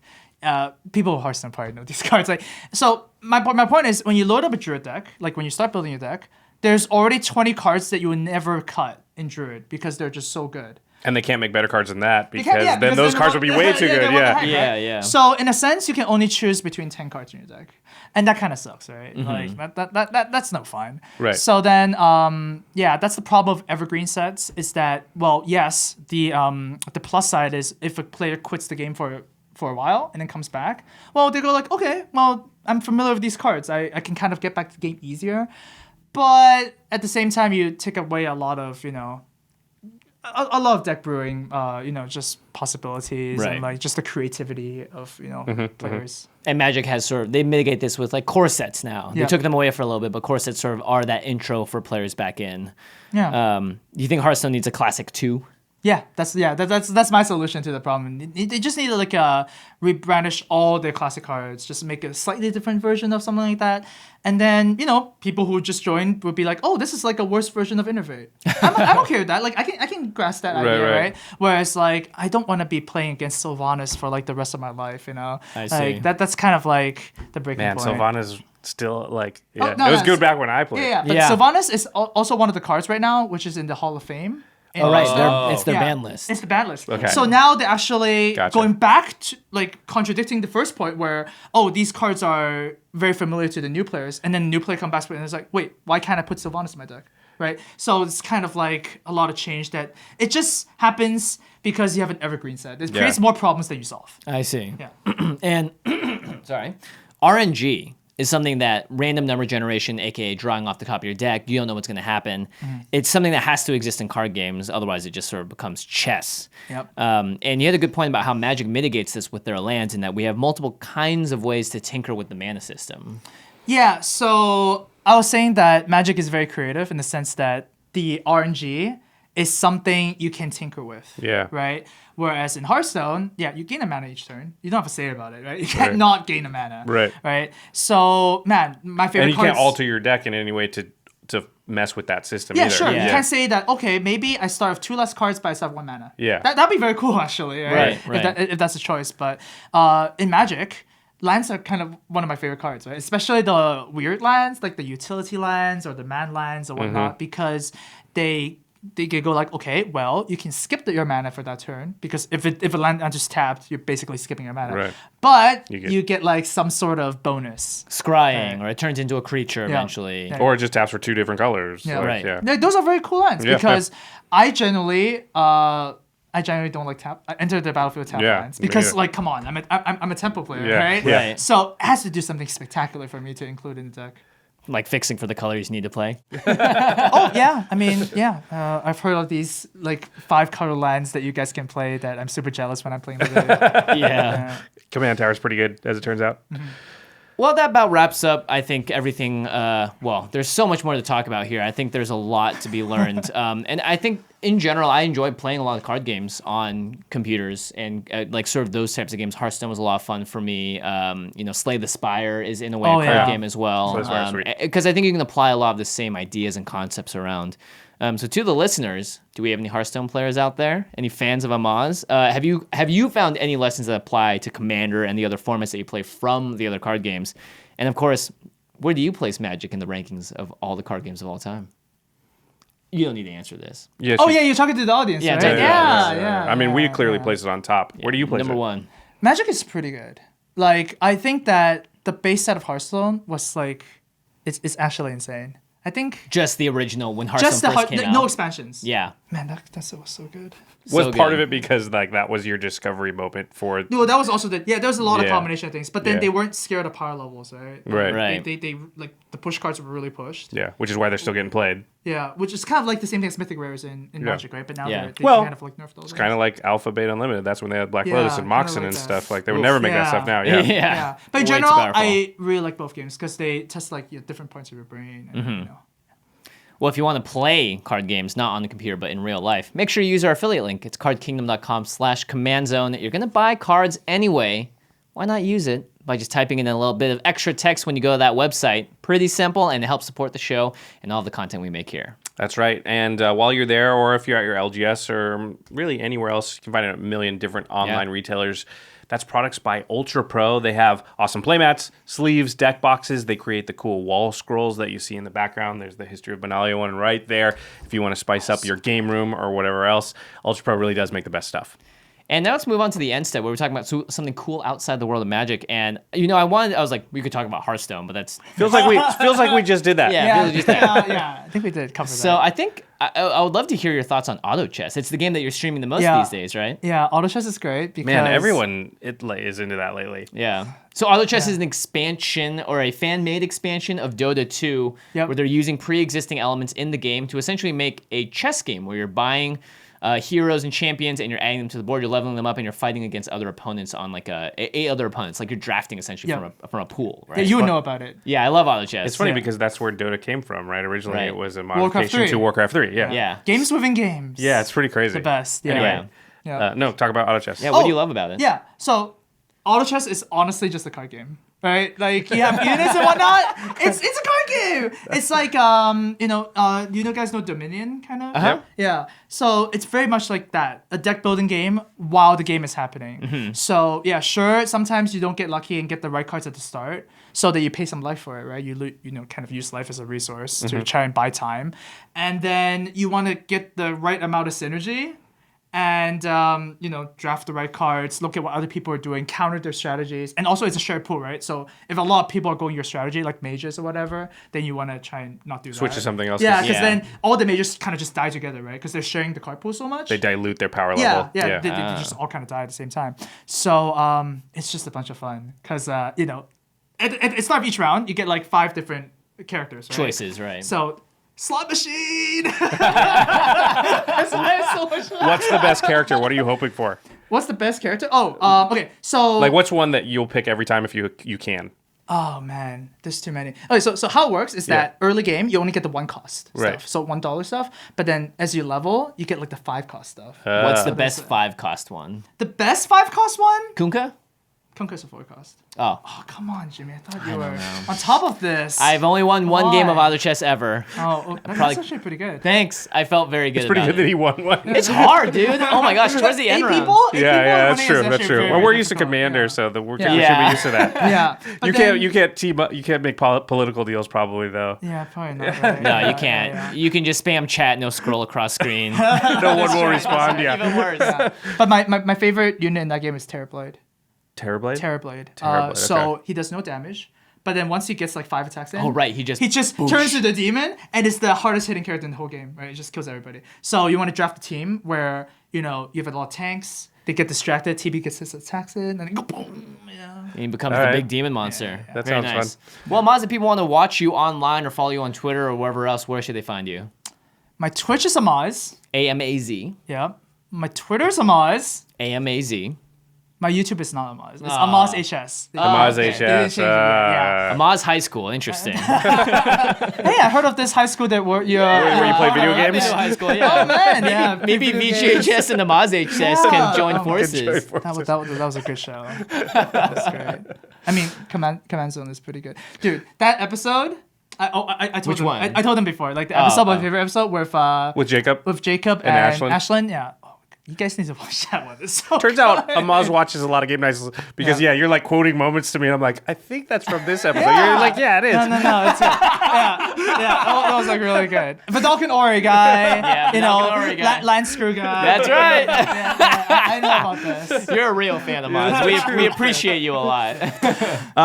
People who Hearthstone probably know these cards. Like, so my point is when you load up a Druid deck, like when you start building your deck, there's already 20 cards that you would never cut in Druid because they're just so good. And they can't make better cards than that You because can't- yeah, then those they cards want- would be way too they good. want the Yeah. heck, Yeah, right? yeah. So in a sense, you can only choose between 10 cards in your deck, and that kind of sucks, right? Like that's no fun. Right. So then, that's the problem of evergreen sets. Is that, well, yes, the plus side is if a player quits the game for a while and then comes back, well, they go like, okay, well, I'm familiar with these cards. I can kind of get back to the game easier. But at the same time, you take away a lot of, I love deck brewing. Just possibilities Right. and like just the creativity of players. And Magic has they mitigate this with like core sets now. They Yeah. took them away for a little bit, but core sets sort of are that intro for players back in. Yeah. Do you think Hearthstone needs a classic 2? Yeah, that's my solution to the problem. They just need to like rebrandish all their classic cards, just make a slightly different version of something like that, and then people who just joined would be like, oh, this is like a worse version of Innervate. I'm okay with that. Like I can grasp that idea, right. right? Whereas like I don't want to be playing against Sylvanas for like the rest of my life, I see. Like that's kind of like the breaking Man, point. Sylvanas still like no, it was no, good back when I played. Yeah, but Yeah. Sylvanas is also one of the cards right now, which is in the Hall of Fame. Oh, right. Oh. It's their Yeah, ban list. It's the ban list. Okay. So now they're actually Gotcha. going back to like contradicting the first point where, oh, these cards are very familiar to the new players, and then the new player comes back and it's like, wait, why can't I put Sylvanas in my deck? Right? So it's kind of like a lot of change that it just happens because you have an evergreen set. It creates more problems than you solve. I see. Yeah. And sorry, RNG is something that random number generation, aka drawing off the top of your deck, you don't know what's going to happen. It's something that has to exist in card games, otherwise it just sort of becomes chess. Yep. And you had a good point about how Magic mitigates this with their lands, in that we have multiple kinds of ways to tinker with the mana system. Yeah, so I was saying that Magic is very creative in the sense that the RNG is something you can tinker with. Yeah. Right? Whereas in Hearthstone, you gain a mana each turn. You don't have to say about it, right? You can't not gain a mana. Right. Right? So, man, my favorite And you can't cards- alter your deck in any way to mess with that system Yeah, either. sure. Yeah. You can't say that, okay, maybe I start with 2 less cards, but I still have 1 mana. Yeah. That'd be very cool, actually. Right? Right. If that's a choice. But in Magic, lands are kind of one of my favorite cards, right? Especially the weird lands, like the utility lands or the man lands or whatnot, because they can go like, okay, well, you can skip your mana for that turn, because if a land enters tapped, you're basically skipping your mana. Right. But You get- you get like some sort of bonus. Scrying, or it turns into a creature eventually. Yeah. Or it just taps for 2 different colors. Yeah. Like, Right. Yeah. Those are very cool lands Yeah. because I generally don't like tap. I enter the battlefield with tap Yeah, lands me because, neither. like, come on, I'm a tempo player, Yeah, right? yeah. Right. So it has to do something spectacular for me to include in the deck. Like fixing for the colors you need to play. Oh yeah, I mean I've heard of these like 5 color lands that you guys can play that I'm super jealous when I'm playing with it. Yeah. Command Tower's pretty good, as it turns out. Well, that about wraps up, I think, everything. There's so much more to talk about here. I think there's a lot to be learned. And I think, in general, I enjoy playing a lot of card games on computers and, like, sort of those types of games. Hearthstone was a lot of fun for me. Slay the Spire is, in a way, a card game as well. Slay the Spire's sweet. Because I think you can apply a lot of the same ideas and concepts around. So to the listeners, do we have any Hearthstone players out there? Any fans of Amaz? Have you found any lessons that apply to Commander and the other formats that you play from the other card games? And of course, where do you place Magic in the rankings of all the card games of all time? You don't need to answer this. Yes, Oh yeah, you're talking to the audience, Yeah, right? talking to the Yeah. I mean, we yeah, clearly yeah. place it on top. Where do you place Number it? 1. Magic is pretty good. Like I think that the base set of Hearthstone was like, it's actually insane. I think Just the original when Hearthstone just the first came out. no expansions. Yeah. Man, that set was so good. Was So part good. of it because like that was your discovery moment for No, that was also there was a lot of Yeah. combination of things, but then Yeah. they weren't scared of power levels, right? Right. Right. They like the push cards were really pushed. yeah, which is why they're still getting played. Yeah, which is kind of like the same thing as Mythic Rares in Magic, right? But now Yeah. they Well, kind of like nerfed those. It's kind of like Alpha Beta Unlimited. That's when they had Black Yeah, Lotus and kinda Moxen like and that. stuff. Like they would Oof. never make that Yeah. stuff now. Yeah. Yeah. Yeah, but in Way too general, powerful. I really like both games because they test like different points of your brain. And, you know. Well, if you want to play card games, not on the computer, but in real life, make sure you use our affiliate link. It's cardkingdom.com/commandzone. You're going to buy cards anyway. Why not use it by just typing in a little bit of extra text when you go to that website? Pretty simple, and it helps support the show and all the content we make here. That's right. And while you're there, or if you're at your LGS or really anywhere else, you can find it at a million different online retailers. That's products by Ultra Pro. They have awesome playmats, sleeves, deck boxes. They create the cool wall scrolls that you see in the background. There's the History of Benalia one right there. If you want to spice up your game room or whatever else, Ultra Pro really does make the best stuff. And now let's move on to the end step where we're talking about something cool outside the world of Magic. And I was like, we could talk about Hearthstone, but that's Feels like we just did that. Yeah. really just that. Yeah, I think we did cover that. So I think I would love to hear your thoughts on Auto Chess. It's the game that you're streaming the most Yeah. these days, right? Yeah, Auto Chess is great because Man, everyone is into that lately. Yeah. So Auto Chess is an expansion or a fan-made expansion of Dota 2, Yep. where they're using pre-existing elements in the game to essentially make a chess game where you're buying heroes and champions, and you're adding them to the board. You're leveling them up, and you're fighting against other opponents on like eight other opponents. Like you're drafting essentially from a pool. Right? Yeah, you would know about it. Yeah, I love auto chess. It's funny because that's where Dota came from, right? Originally, Right. it was a Warcraft modification 3. to Warcraft 3. Yeah. Yeah. Games within games. Yeah, it's pretty crazy. The best. Yeah. Anyway, Yeah. no, talk about auto chess. Yeah. What do you love about it? Yeah. So, auto chess is honestly just a card game, right? Like you have units and whatnot. It's a card game. It's like guys know Dominion kind of. Uh-huh. Yeah. So it's very much like that, a deck building game while the game is happening. So yeah, sure. Sometimes you don't get lucky and get the right cards at the start, so that you pay some life for it, right? You kind of use life as a resource to try and buy time, and then you want to get the right amount of synergy. And draft the right cards, look at what other people are doing, counter their strategies, and also it's a shared pool, right? So if a lot of people are going your strategy, like mages or whatever, then you want to try and not do that. Switch to something else. Yeah, because then all the mages kind of just die together, right? Because they're sharing the card pool so much. They dilute their power yeah, level. yeah, they just all kind of die at the same time. So it's just a bunch of fun because at the start of each round, you get like 5 different characters, right? Choices, right? So. Slot machine. What's the best character? What are you hoping for? What's the best character? Okay. So Like, what's one that you'll pick every time if you can? oh man, there's too many. Okay, so how it works is that early game you only get the 1 cost stuff, Right. so $1 stuff. But then as you level, you get like the 5 cost stuff. What's the best 5 cost one? The best 5 cost one? Kunkka? Conquest of 4 cost. Oh. Oh come on, Jimmy! I thought you were on top of this. I've only won one game of on. auto chess ever. That's probably- actually pretty good. Thanks. I felt very good It's pretty about good that it. he won one. It's hard, dude. Oh my gosh, towards the end 8 rounds. people? 8 people Yeah, that's winning true. is That's actually true. very Well, we're used to difficult, commander, yeah. so we Yeah. should Yeah. be used to that. Yeah. But You then- can't make political deals probably though. Yeah, probably not. Right? No, Yeah, you can't. yeah, You can just spam chat, no scroll across screen. No one will respond. Yeah. Even worse. yeah. But my favorite unit in that game is Terrorblade. Terrorblade. Terrorblade. Terrorblade, So okay. he does no damage, but then once he gets like 5 attacks in, Oh, right. He just boosh. turns to the demon, and it's the hardest hitting character in the whole game. Right, it just kills everybody. So you want to draft a team where you have a lot of tanks. They get distracted. TB gets his attacks in, and then go boom. Yeah. And he becomes All the right. big demon monster. That Very sounds nice. fun. Well, Maz, if people want to watch you online or follow you on Twitter or wherever else, where should they find you? My Twitch is Amaz. AMAZ. Yeah. My Twitter is Amaz. AMAZ. My YouTube is not Amaz. It's Amaz HS. Amaz They didn't HS. change it yet, yeah. Amaz High School. Interesting. Hey, I heard of this high school that where you play video I've been games? to high school, yeah. Oh man, yeah. Maybe video games. VGHS and Amaz HS can join forces. That was a good show. That was great. I mean, Command Zone is pretty good, dude. That episode. I told Which them, one? I told them before, like the episode, my favorite episode With Jacob. with Jacob And and Ashlyn. Ashlyn. Yeah. Oh, you guys need to watch that one. It's so Turns out Amaz watches a lot of game nights because you're like quoting moments to me, and I'm like, I think that's from this episode. You're like, yeah, it is. No, it's it. Yeah. That was like really good. Vidalcan Ori guy, Yeah, Vidalcan Ori guy. Land Screw guy. That's right. I know about this. You're a real fan of Amaz. We appreciate you a lot.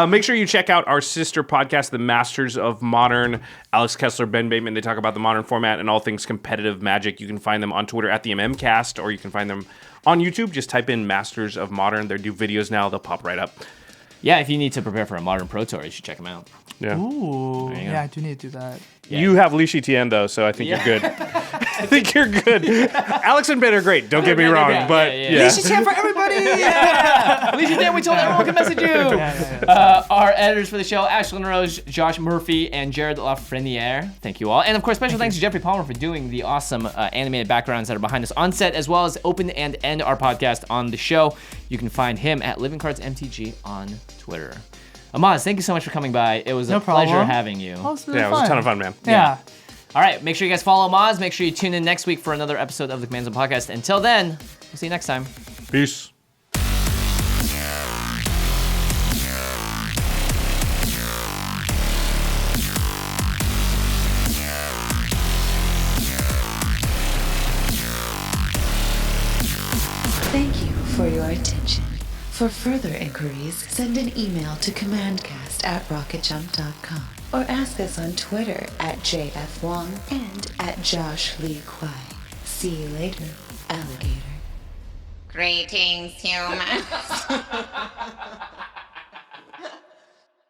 Make sure you check out our sister podcast, The Masters of Modern. Alex Kessler, Ben Bateman, they talk about the modern format and all things competitive Magic. You can find them on Twitter at the MMcast, or you can find them on YouTube. Just type in Masters of Modern. They do videos now. They'll pop right up. Yeah, if you need to prepare for a modern Pro Tour, you should check them out. Yeah. Ooh, you go. yeah, I do need to do that. You have Li Tien though, so I think you're good. I think you're good. Alex and Ben are great. Don't get me wrong, but yeah. She's here for everybody. At least you did. We told everyone to message you. Our editors for the show, Ashlyn Rose, Josh Murphy, and Jared Lafreniere. Thank you all. And of course, special thanks to Geoffrey Palmer for doing the awesome animated backgrounds that are behind us on set, as well as open and end our podcast on the show. You can find him at Living Cards MTG on Twitter. Amaz, thank you so much for coming by. It was a pleasure problem. having you. Oh, it's really Yeah, it was a fun. ton of fun, man. Yeah. All right, make sure you guys follow Amaz. Make sure you tune in next week for another episode of the Command Zone Podcast. Until then, we'll see you next time. Peace. Thank you for your attention. For further inquiries, send an email to commandcast@rocketjump.com or ask us on Twitter @JFWong and @JoshLeeQuai. See you later, alligator. Greetings, humans.